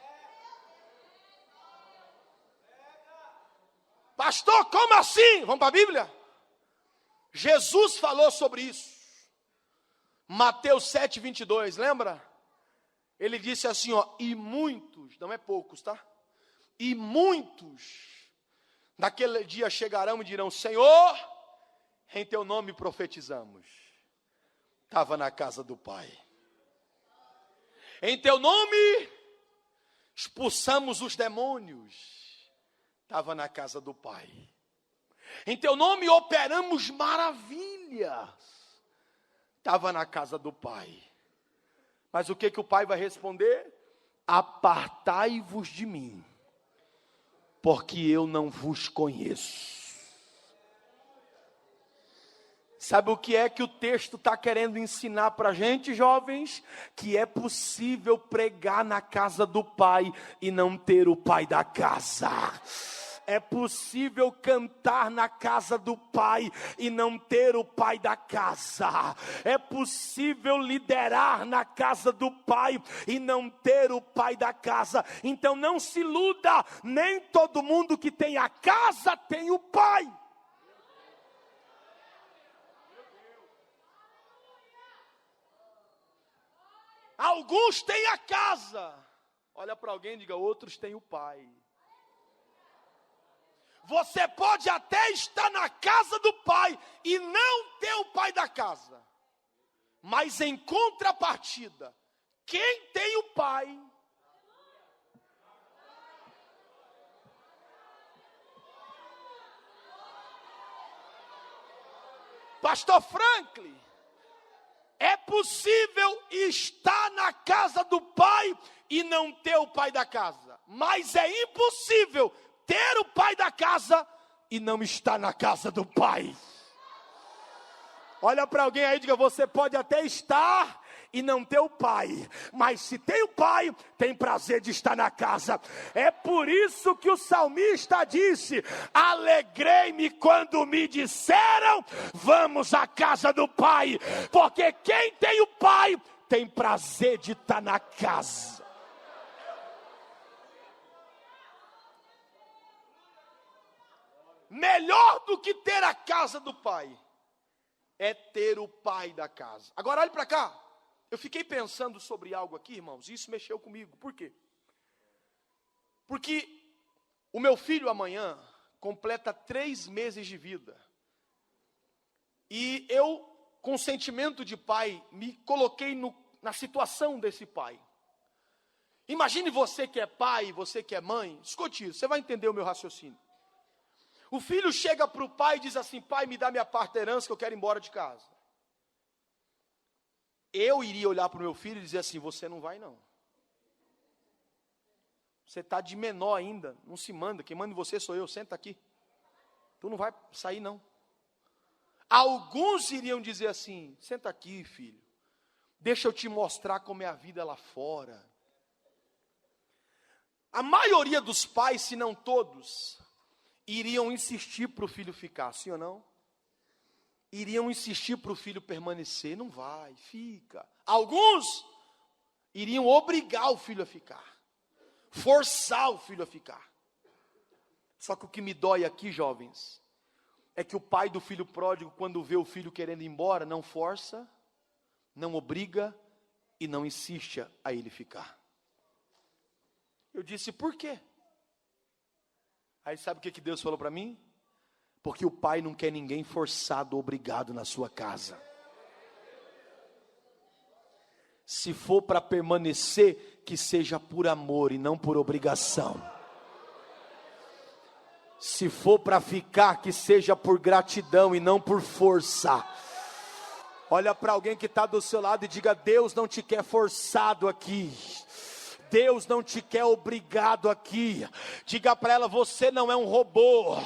Pastor, como assim? Vamos para a Bíblia? Jesus falou sobre isso. Mateus 7:22, lembra? Ele disse assim, ó: e muitos, não é poucos, tá? E muitos naquele dia chegarão e dirão: Senhor, em teu nome profetizamos. Estava na casa do pai. Em teu nome expulsamos os demônios. Estava na casa do pai. Em teu nome operamos maravilhas. Estava na casa do pai. Mas o que o pai vai responder? Apartai-vos de mim, porque eu não vos conheço. Sabe o que é que o texto está querendo ensinar para a gente, jovens? Que é possível pregar na casa do pai e não ter o pai da casa. É possível cantar na casa do pai e não ter o pai da casa. É possível liderar na casa do pai e não ter o pai da casa. Então não se iluda, nem todo mundo que tem a casa tem o pai. Alguns têm a casa. Olha para alguém e diga: outros têm o pai. Você pode até estar na casa do pai e não ter o pai da casa. Mas em contrapartida, quem tem o pai, Pastor Franklin, é possível estar na casa do pai e não ter o pai da casa. Mas é impossível ter o pai da casa e não estar na casa do pai. Olha para alguém aí e diga: você pode até estar e não ter o pai, mas se tem o pai, tem prazer de estar na casa. É por isso que o salmista disse: alegrei-me quando me disseram, vamos à casa do pai. Porque quem tem o pai, tem prazer de estar na casa. melhor do que ter a casa do pai é ter o pai da casa. Agora olhe para cá. Eu fiquei pensando sobre algo aqui, irmãos, e isso mexeu comigo. Por quê? Porque o meu filho amanhã completa 3 meses de vida. E eu, com sentimento de pai, me coloquei na situação desse pai. Imagine você que é pai, você que é mãe, escute isso, você vai entender o meu raciocínio. O filho chega para o pai e diz assim: pai, me dá minha parte da herança que eu quero ir embora de casa. Eu iria olhar para o meu filho e dizer assim: você não vai não. Você está de menor ainda, não se manda, quem manda em você sou eu, senta aqui. Tu não vai sair não. Alguns iriam dizer assim: senta aqui, filho, deixa eu te mostrar como é a vida lá fora. A maioria dos pais, se não todos, iriam insistir para o filho ficar, sim ou não? Iriam insistir para o filho permanecer, não vai, fica. Alguns iriam obrigar o filho a ficar, forçar o filho a ficar. Só que o que me dói aqui, jovens, é que o pai do filho pródigo, quando vê o filho querendo ir embora, não força, não obriga e não insiste a ele ficar. Eu disse: por quê? Aí sabe o que Deus falou para mim? Porque o pai não quer ninguém forçado, obrigado na sua casa. Se for para permanecer, que seja por amor e não por obrigação. Se for para ficar, que seja por gratidão e não por força. Olha para alguém que está do seu lado e diga: Deus não te quer forçado aqui. Deus não te quer obrigado aqui. Diga para ela: você não é um robô.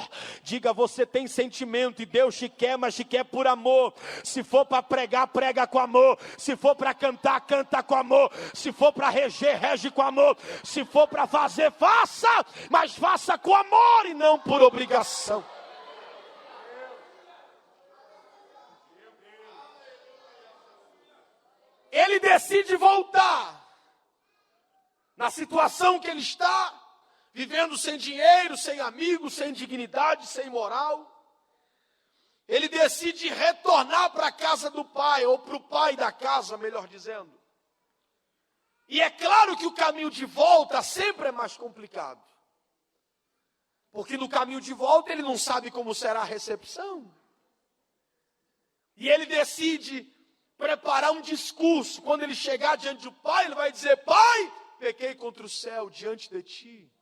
Diga: você tem sentimento e Deus te quer, mas te quer por amor. Se for para pregar, prega com amor. Se for para cantar, canta com amor. Se for para reger, rege com amor. Se for para fazer, faça, mas faça com amor e não por obrigação. Ele decide voltar. Na situação que ele está, vivendo sem dinheiro, sem amigos, sem dignidade, sem moral, ele decide retornar para a casa do pai, ou para o pai da casa, melhor dizendo. E é claro que o caminho de volta sempre é mais complicado. Porque no caminho de volta ele não sabe como será a recepção. E ele decide preparar um discurso. Quando ele chegar diante do pai, ele vai dizer: pai, pequei contra o céu diante de ti,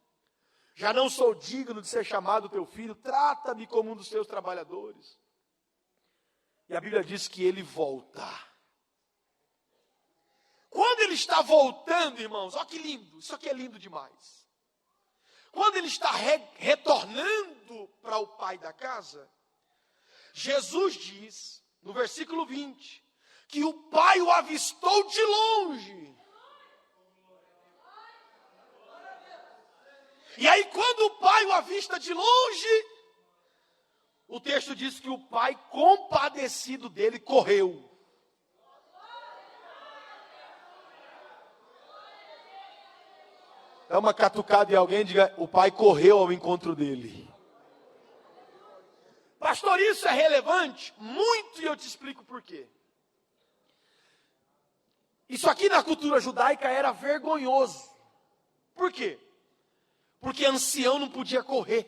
já não sou digno de ser chamado teu filho, trata-me como um dos teus trabalhadores. E a Bíblia diz que ele volta. Quando ele está voltando, irmãos, olha que lindo, isso aqui é lindo demais. Quando ele está retornando para o pai da casa, Jesus diz, no versículo 20, que o pai o avistou de longe. E aí quando o pai o avista de longe, o texto diz que o pai, compadecido dele, correu. Dá uma catucada em alguém e diga: o pai correu ao encontro dele. Pastor, isso é relevante? Muito, e eu te explico por quê. Isso aqui na cultura judaica era vergonhoso. Por quê? Porque ancião não podia correr.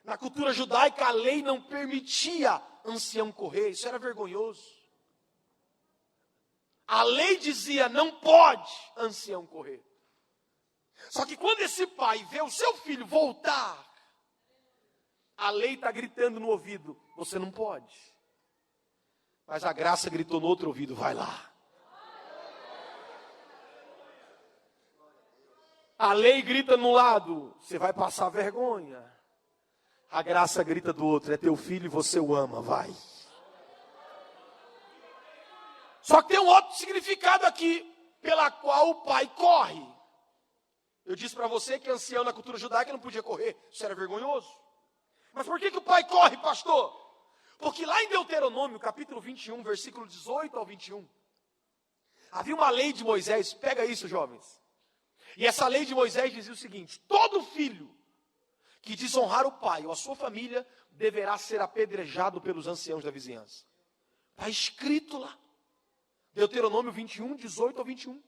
Na cultura judaica a lei não permitia ancião correr, isso era vergonhoso. A lei dizia: não pode ancião correr. Só que quando esse pai vê o seu filho voltar, a lei está gritando no ouvido: você não pode. Mas a graça gritou no outro ouvido: vai lá. A lei grita no lado: você vai passar vergonha. A graça grita do outro: é teu filho e você o ama, vai. Só que tem um outro significado aqui, pela qual o pai corre. Eu disse para você que ancião na cultura judaica não podia correr, isso era vergonhoso. Mas por que o pai corre, pastor? Porque lá em Deuteronômio, capítulo 21, versículo 18 ao 21, havia uma lei de Moisés, pega isso, jovens. E essa lei de Moisés dizia o seguinte: todo filho que desonrar o pai ou a sua família deverá ser apedrejado pelos anciãos da vizinhança. Está escrito lá. Deuteronômio 21, 18 ao 21.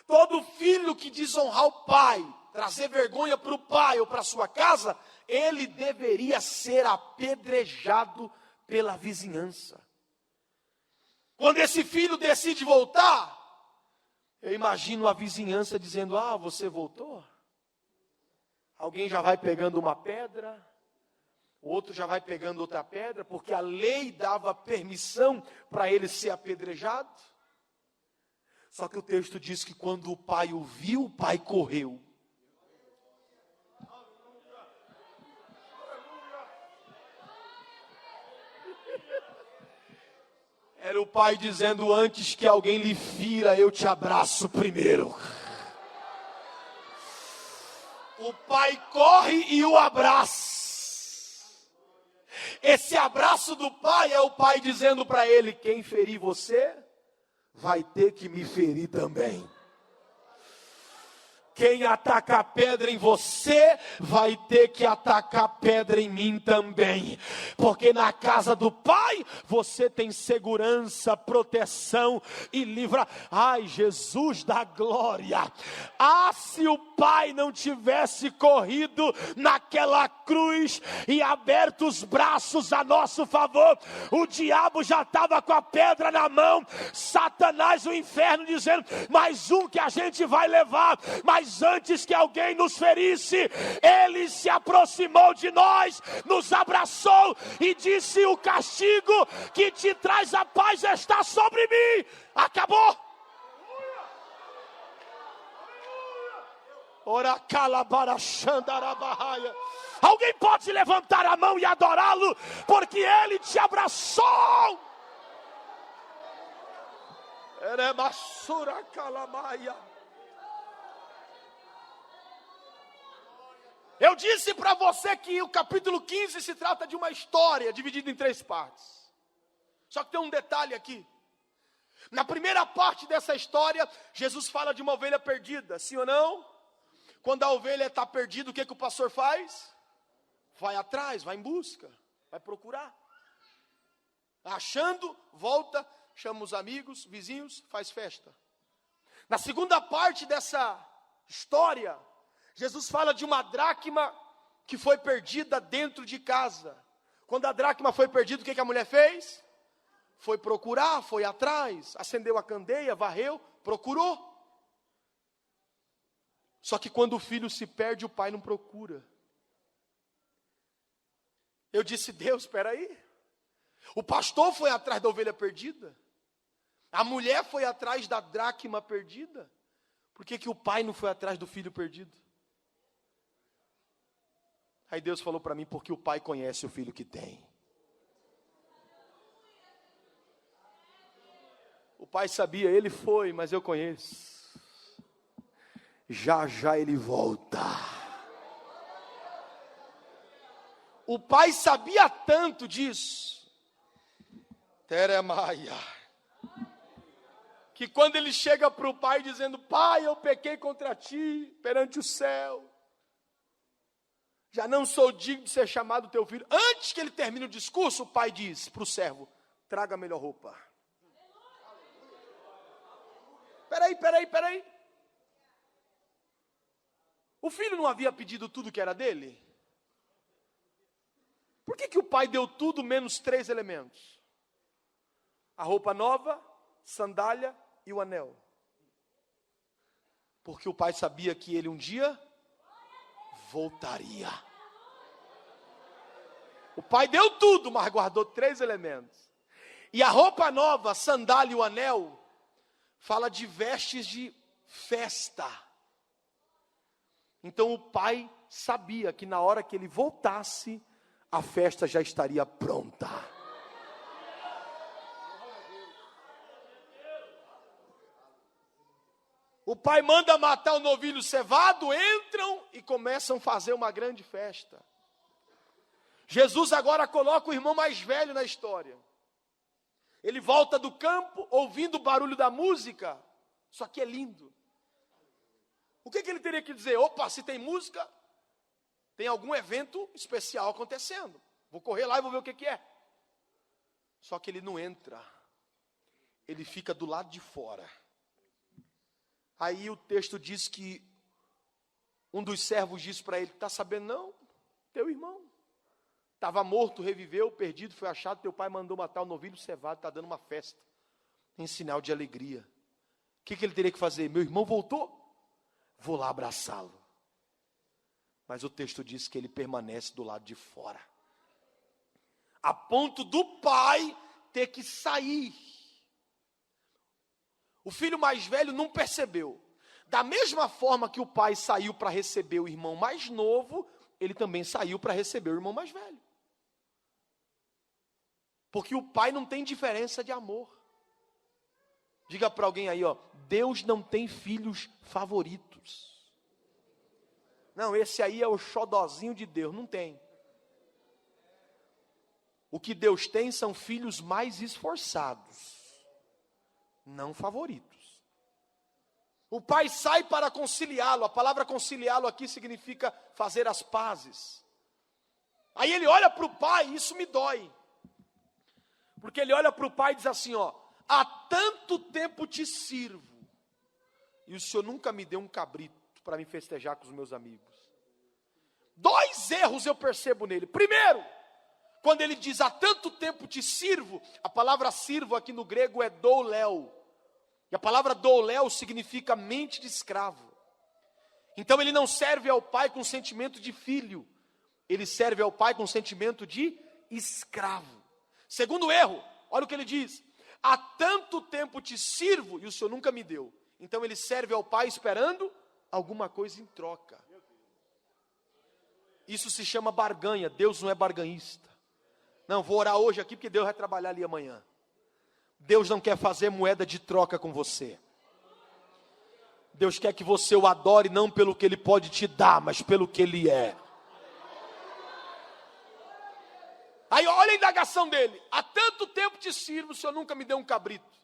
Todo filho que desonrar o pai, trazer vergonha para o pai ou para a sua casa, ele deveria ser apedrejado pela vizinhança. Quando esse filho decide voltar, eu imagino a vizinhança dizendo: ah, você voltou? Alguém já vai pegando uma pedra, o outro já vai pegando outra pedra, porque a lei dava permissão para ele ser apedrejado. Só que o texto diz que quando o pai o viu, o pai correu. Era o pai dizendo: antes que alguém lhe fira, eu te abraço primeiro. O pai corre e o abraça. Esse abraço do pai é o pai dizendo para ele: quem ferir você, vai ter que me ferir também. Quem atacar pedra em você, vai ter que atacar pedra em mim também. Porque na casa do Pai, você tem segurança, proteção e livra. Ai, Jesus da glória. Ah, se o Pai não tivesse corrido naquela cruz e aberto os braços a nosso favor, o diabo já estava com a pedra na mão. Satanás, o inferno, dizendo: mais um que a gente vai levar. Mas antes que alguém nos ferisse, ele se aproximou de nós, nos abraçou e disse: o castigo que te traz a paz está sobre mim. Acabou. Ora calabarachandarabahaia. Alguém pode levantar a mão e adorá-lo, porque ele te abraçou. Erebassura calamaia. Eu disse para você que o capítulo 15 se trata de uma história dividida em 3 partes. Só que tem um detalhe aqui. Na primeira parte dessa história, Jesus fala de uma ovelha perdida, sim ou não? Quando a ovelha está perdida, o que o pastor faz? Vai atrás, vai em busca, vai procurar. Achando, volta, chama os amigos, vizinhos, faz festa. Na segunda parte dessa história, Jesus fala de uma dracma que foi perdida dentro de casa. Quando a dracma foi perdida, o que a mulher fez? Foi procurar, foi atrás, acendeu a candeia, varreu, procurou. Só que quando o filho se perde, o pai não procura. Eu disse: Deus, espera aí. O pastor foi atrás da ovelha perdida. A mulher foi atrás da dracma perdida. Por que o pai não foi atrás do filho perdido? Aí Deus falou para mim: porque o pai conhece o filho que tem. O pai sabia, ele foi, mas eu conheço. Já já ele volta. O pai sabia tanto disso, Teremaia, que quando ele chega para o pai dizendo: pai, eu pequei contra ti perante o céu, já não sou digno de ser chamado teu filho. Antes que ele termine o discurso, o pai diz para o servo: traga a melhor roupa. Peraí. O filho não havia pedido tudo que era dele? Por que o pai deu tudo menos 3 elementos? A roupa nova, sandália e o anel. Porque o pai sabia que ele um dia voltaria. O pai deu tudo, mas guardou 3 elementos. E a roupa nova, a sandália e o anel, fala de vestes de festa. Então o pai sabia que na hora que ele voltasse, a festa já estaria pronta. O pai manda matar o novilho cevado, entram e começam a fazer uma grande festa. Jesus agora coloca o irmão mais velho na história. Ele volta do campo, ouvindo o barulho da música. Isso aqui é lindo. O que ele teria que dizer? Opa, se tem música, tem algum evento especial acontecendo. Vou correr lá e vou ver o que é. Só que ele não entra. Ele fica do lado de fora. Aí o texto diz que um dos servos disse para ele: está sabendo não? Teu irmão estava morto, reviveu, perdido, foi achado. Teu pai mandou matar o novilho cevado, está dando uma festa, em sinal de alegria. O que ele teria que fazer? Meu irmão voltou? Vou lá abraçá-lo. Mas o texto diz que ele permanece do lado de fora, a ponto do pai ter que sair. O filho mais velho não percebeu. Da mesma forma que o pai saiu para receber o irmão mais novo, ele também saiu para receber o irmão mais velho. Porque o pai não tem diferença de amor. Diga para alguém aí, ó, Deus não tem filhos favoritos. Não, esse aí é o xodozinho de Deus, não tem. O que Deus tem são filhos mais esforçados, não favoritos. O pai sai para conciliá-lo. A palavra conciliá-lo aqui significa fazer as pazes. Aí ele olha para o pai, e isso me dói. Porque ele olha para o pai e diz assim, ó: há tanto tempo te sirvo, e o senhor nunca me deu um cabrito para me festejar com os meus amigos. 2 erros eu percebo nele. Primeiro, quando ele diz há tanto tempo te sirvo, a palavra sirvo aqui no grego é douléu. E a palavra douléu significa mente de escravo. Então ele não serve ao pai com sentimento de filho, ele serve ao pai com sentimento de escravo. Segundo erro, olha o que ele diz: há tanto tempo te sirvo e o senhor nunca me deu. Então ele serve ao pai esperando alguma coisa em troca. Isso se chama barganha. Deus não é barganhista. Não, vou orar hoje aqui porque Deus vai trabalhar ali amanhã. Deus não quer fazer moeda de troca com você. Deus quer que você o adore não pelo que Ele pode te dar, mas pelo que Ele é. Aí olha a indagação dele: há tanto tempo te sirvo, o senhor nunca me deu um cabrito.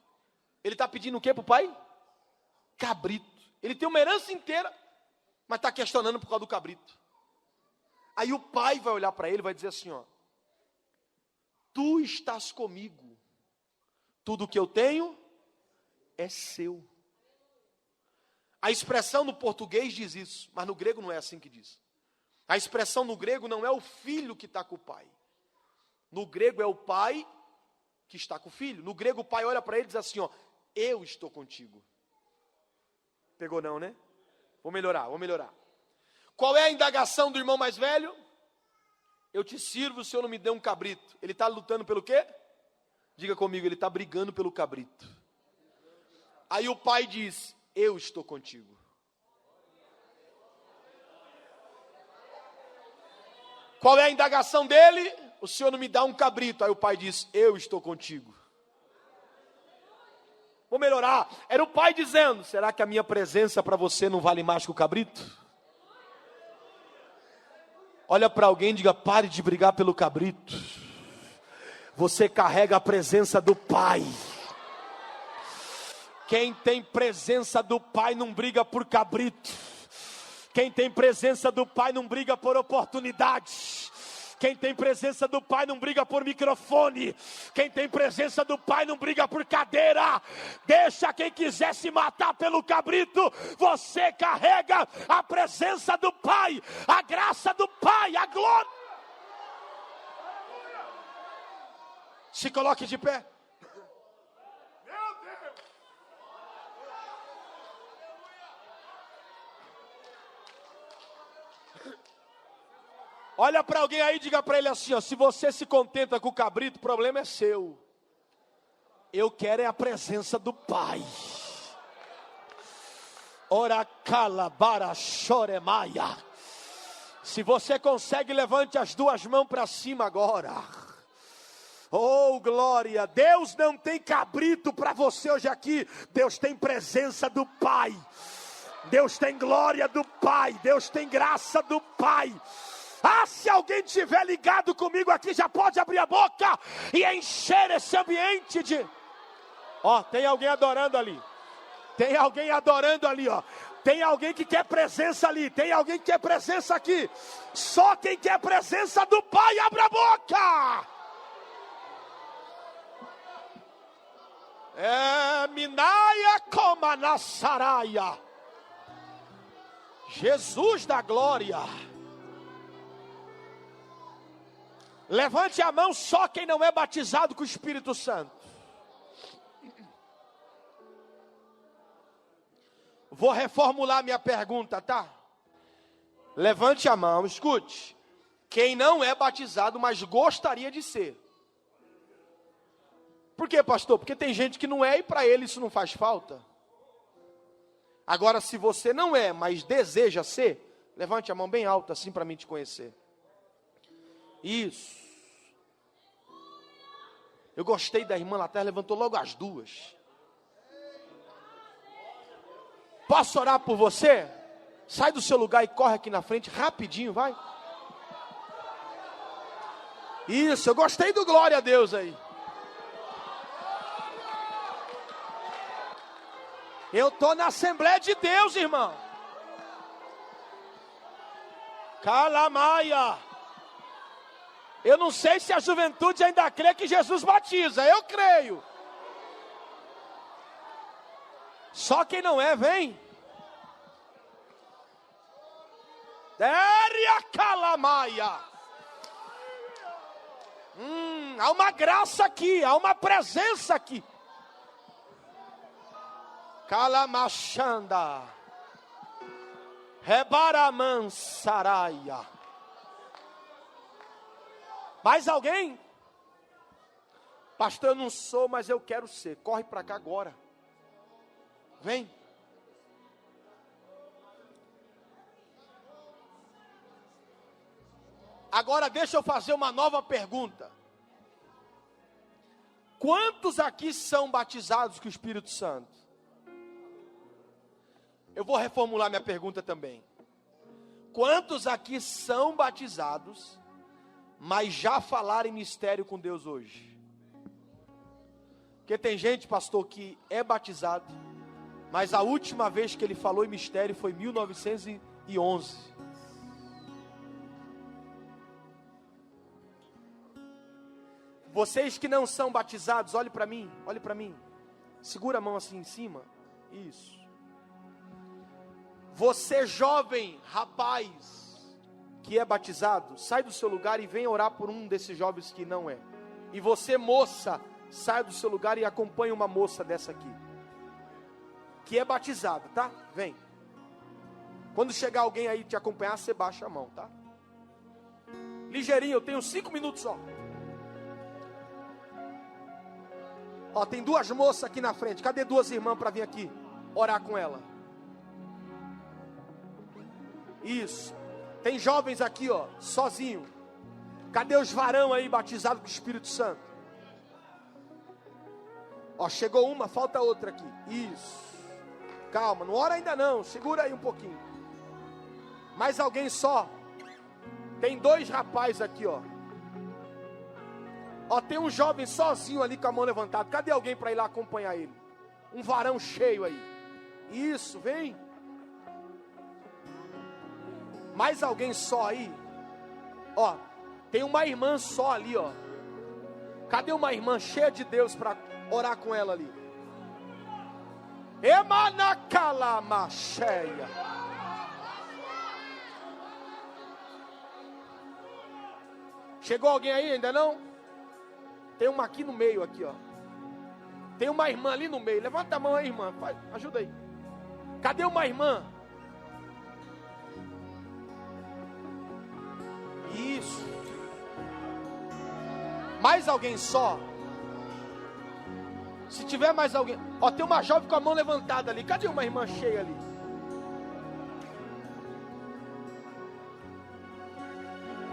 Ele está pedindo o quê para o pai? Cabrito. Ele tem uma herança inteira, mas está questionando por causa do cabrito. Aí o pai vai olhar para ele e vai dizer assim, ó: tu estás comigo, tudo que eu tenho é seu. A expressão no português diz isso, mas no grego não é assim que diz. A expressão no grego não é o filho que está com o pai. No grego é o pai que está com o filho. No grego o pai olha para ele e diz assim, ó: eu estou contigo. Pegou não, né? Vou melhorar. Qual é a indagação do irmão mais velho? Eu te sirvo, o senhor não me deu um cabrito. Ele está lutando pelo quê? Diga comigo, ele está brigando pelo cabrito. Aí o pai diz: eu estou contigo. Qual é a indagação dele? O senhor não me dá um cabrito. Aí o pai diz: eu estou contigo. Vou melhorar. Era o pai dizendo: será que a minha presença para você não vale mais que o cabrito? Olha para alguém e diga: pare de brigar pelo cabrito. Você carrega a presença do pai. Quem tem presença do pai não briga por cabrito. Quem tem presença do pai não briga por oportunidade. Quem tem presença do pai não briga por microfone. Quem tem presença do pai não briga por cadeira. Deixa quem quiser se matar pelo cabrito. Você carrega a presença do pai, a graça do pai, a glória. Se coloque de pé. Olha para alguém aí e diga para ele assim, ó: se você se contenta com o cabrito, o problema é seu. Eu quero é a presença do pai. Ora calabara choremaia. Se você consegue, levante as 2 mãos para cima agora. Oh glória, Deus não tem cabrito para você hoje aqui. Deus tem presença do pai. Deus tem glória do pai. Deus tem graça do pai. Ah, se alguém estiver ligado comigo aqui, já pode abrir a boca e encher esse ambiente de... Ó, tem alguém adorando ali. Tem alguém adorando ali, ó. Tem alguém que quer presença ali, tem alguém que quer presença aqui. Só quem quer presença do Pai, abre a boca. Minaia Komanassaraia. Jesus da glória. Levante a mão só quem não é batizado com o Espírito Santo. Vou reformular minha pergunta, tá? Levante a mão, escute. Quem não é batizado, mas gostaria de ser. Por quê, pastor? Porque tem gente que não é e para ele isso não faz falta. Agora, se você não é, mas deseja ser, levante a mão bem alta assim para mim te conhecer. Isso. Eu gostei da irmã lá atrás, levantou logo as duas. Posso orar por você? Sai do seu lugar e corre aqui na frente, rapidinho, vai. Isso, eu gostei do glória a Deus aí. Eu estou na Assembleia de Deus, irmão. Calamaia. Eu não sei se a juventude ainda crê que Jesus batiza. Eu creio. Só quem não é, vem. Déria calamaia. Há uma graça aqui, há uma presença aqui. Calamachanda. Rebaramansaraia. Mais alguém? Pastor, eu não sou, mas eu quero ser. Corre para cá agora. Vem. Agora deixa eu fazer uma nova pergunta. Quantos aqui são batizados com o Espírito Santo? Eu vou reformular minha pergunta também. Quantos aqui são batizados, mas já falaram em mistério com Deus hoje? Porque tem gente, pastor, que é batizado, mas a última vez que ele falou em mistério foi em 1911. Vocês que não são batizados, olhe para mim, olhe para mim. Segura a mão assim em cima. Isso. Você jovem, rapaz, que é batizado, sai do seu lugar e vem orar por um desses jovens que não é. E você, moça, sai do seu lugar e acompanha uma moça dessa aqui, que é batizada, tá? Vem. Quando chegar alguém aí te acompanhar, você baixa a mão, tá? Ligeirinho, eu tenho 5 minutos só. Ó, tem 2 moças aqui na frente. Cadê 2 irmãs para vir aqui orar com ela? Isso. Tem jovens aqui, ó, sozinho. Cadê os varão aí batizados com o Espírito Santo? Ó, chegou uma, falta outra aqui. Isso. Calma, não ora ainda não. Segura aí um pouquinho. Mais alguém só? Tem 2 rapazes aqui, ó. Ó, tem um jovem sozinho ali com a mão levantada. Cadê alguém para ir lá acompanhar ele? Um varão cheio aí. Isso, vem. Mais alguém só aí? Ó, tem uma irmã só ali, ó. Cadê uma irmã cheia de Deus para orar com ela ali? Emanacalamacheia. Chegou alguém aí? Ainda não? Tem uma aqui no meio, aqui, ó. Tem uma irmã ali no meio. Levanta a mão aí, irmã. Ajuda aí. Cadê uma irmã? Isso. Mais alguém só? Se tiver mais alguém. Ó, tem uma jovem com a mão levantada ali. Cadê uma irmã cheia ali?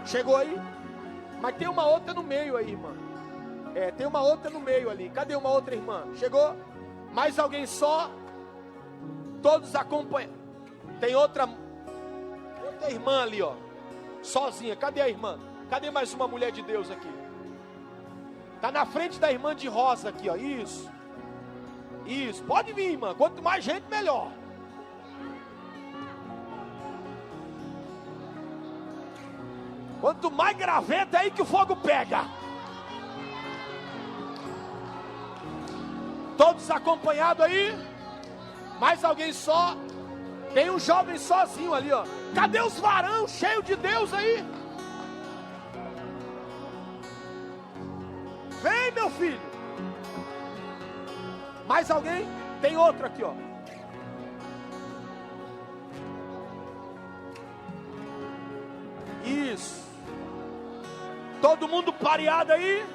Chegou aí? Mas tem uma outra no meio aí, irmã. É, tem uma outra no meio ali. Cadê uma outra irmã? Chegou? Mais alguém só? Todos acompanham. Tem outra irmã ali, ó. Sozinha. Cadê a irmã? Cadê mais uma mulher de Deus aqui? Tá na frente da irmã de rosa aqui, ó. Isso. Isso. Pode vir, irmã. Quanto mais gente, melhor. Quanto mais graveta é aí que o fogo pega. Todos acompanhados aí? Mais alguém só? Tem um jovem sozinho ali, ó. Cadê os varão cheio de Deus aí? Vem, meu filho. Mais alguém? Tem outro aqui, ó. Isso. Todo mundo pareado aí?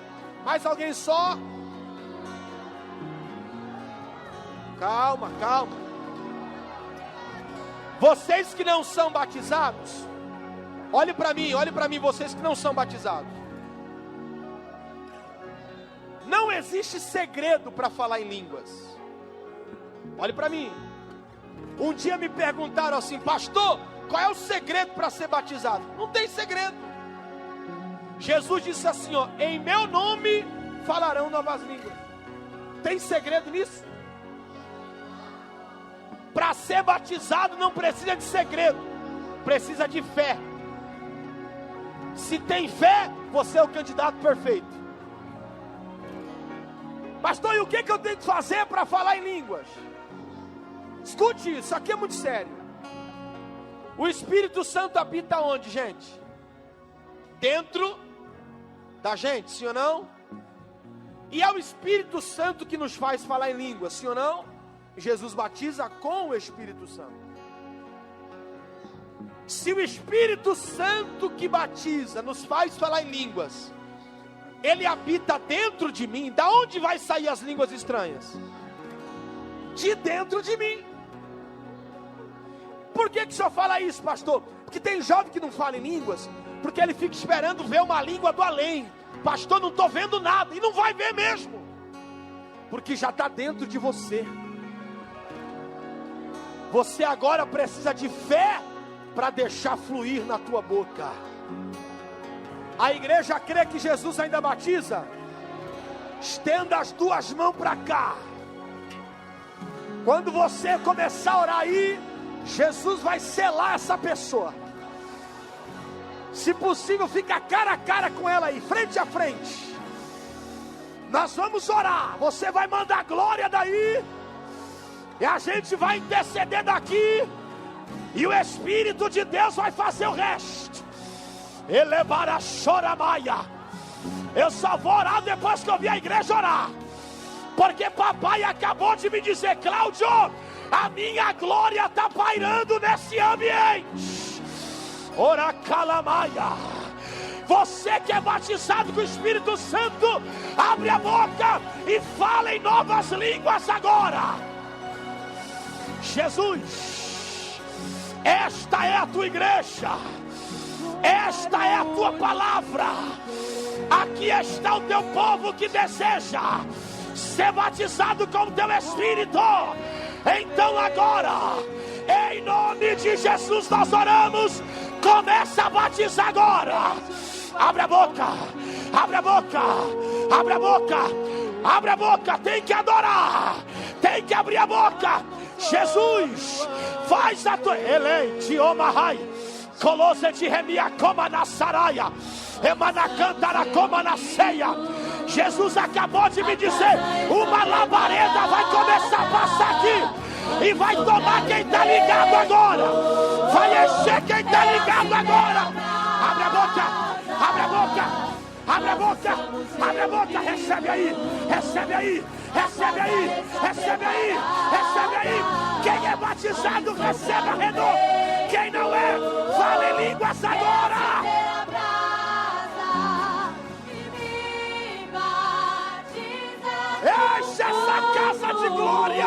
Mais alguém só? Calma, calma. Vocês que não são batizados, olhe para mim, vocês que não são batizados. Não existe segredo para falar em línguas. Olhe para mim. Um dia me perguntaram assim: pastor, qual é o segredo para ser batizado? Não tem segredo. Jesus disse assim, ó: em meu nome falarão novas línguas. Tem segredo nisso? Para ser batizado não precisa de segredo, precisa de fé. Se tem fé, você é o candidato perfeito. Pastor, e o que eu tenho que fazer para falar em línguas? Escute isso, aqui é muito sério. O Espírito Santo habita onde, gente? Dentro da gente, sim ou não? E é o Espírito Santo que nos faz falar em línguas, sim ou não? Jesus batiza com o Espírito Santo. Se o Espírito Santo que batiza nos faz falar em línguas, ele habita dentro de mim, da onde vai sair as línguas estranhas? De dentro de mim. Por que o senhor fala isso, pastor? Porque tem jovem que não fala em línguas, porque ele fica esperando ver uma língua do além. Pastor, não estou vendo nada, e não vai ver mesmo, porque já está dentro de você. Você agora precisa de fé para deixar fluir na tua boca. A igreja crê que Jesus ainda batiza? Estenda as duas mãos para cá. Quando você começar a orar aí, Jesus vai selar essa pessoa. Se possível, fica cara a cara com ela aí, frente a frente. Nós vamos orar. Você vai mandar glória daí, e a gente vai interceder daqui, e o Espírito de Deus vai fazer o resto. Elevar a choramaia. Eu só vou orar depois que eu vi a igreja orar, porque papai acabou de me dizer: Cláudio, a minha glória está pairando nesse ambiente. Ora calamaia. Você que é batizado com o Espírito Santo, abre a boca e fala em novas línguas agora. Jesus, esta é a tua igreja, esta é a tua palavra. Aqui está o teu povo que deseja ser batizado com o teu Espírito. Então agora, em nome de Jesus nós oramos. Começa a batizar agora. Abre a boca, abre a boca, abre a boca, abre a boca. Tem que adorar, tem que abrir a boca. Jesus, faz a tua eleite omahai, colose de remia coma na saraia, emanacantara coma na ceia. Jesus acabou de me dizer: uma labareda vai começar a passar aqui, e vai tomar quem está ligado agora, vai encher quem está ligado agora. Abre a boca, abre a boca, abre a boca, abre a boca. Recebe aí, recebe aí, recebe aí, recebe aí, recebe aí. Quem é batizado recebe a redor, quem não é, fala em línguas agora. Enche essa casa de glória.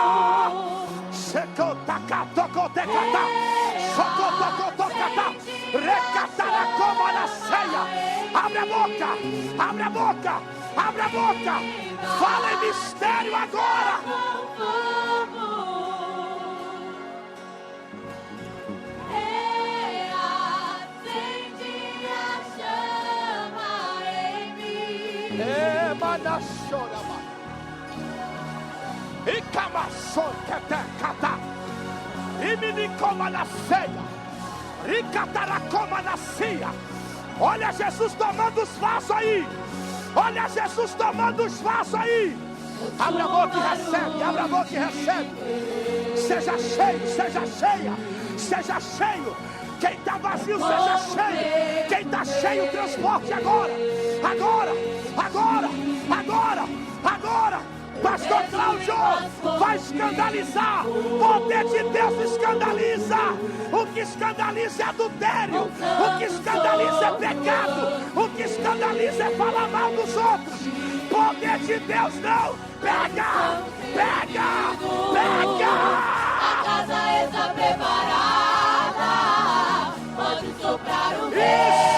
Abre a boca, abre a boca, abre a boca. Fala em mistério agora. Acende a chama em mim. E camaçou cata, e me coma na ceia, e cataracoma na ceia. Olha Jesus tomando espaço aí. Olha Jesus tomando espaço aí. Abre a boca e recebe, abre a boca e recebe. Seja cheio, seja cheia, seja cheio. Quem está vazio, seja cheio. Quem está cheio, transporte agora. Agora, agora, agora, agora. Pastor Cláudio vai escandalizar. O poder de Deus escandaliza. O que escandaliza é adultério. O que escandaliza é pecado. O que escandaliza é falar mal dos outros. Poder de Deus não. Pega, pega, pega. A casa está preparada. Pode soprar o vento.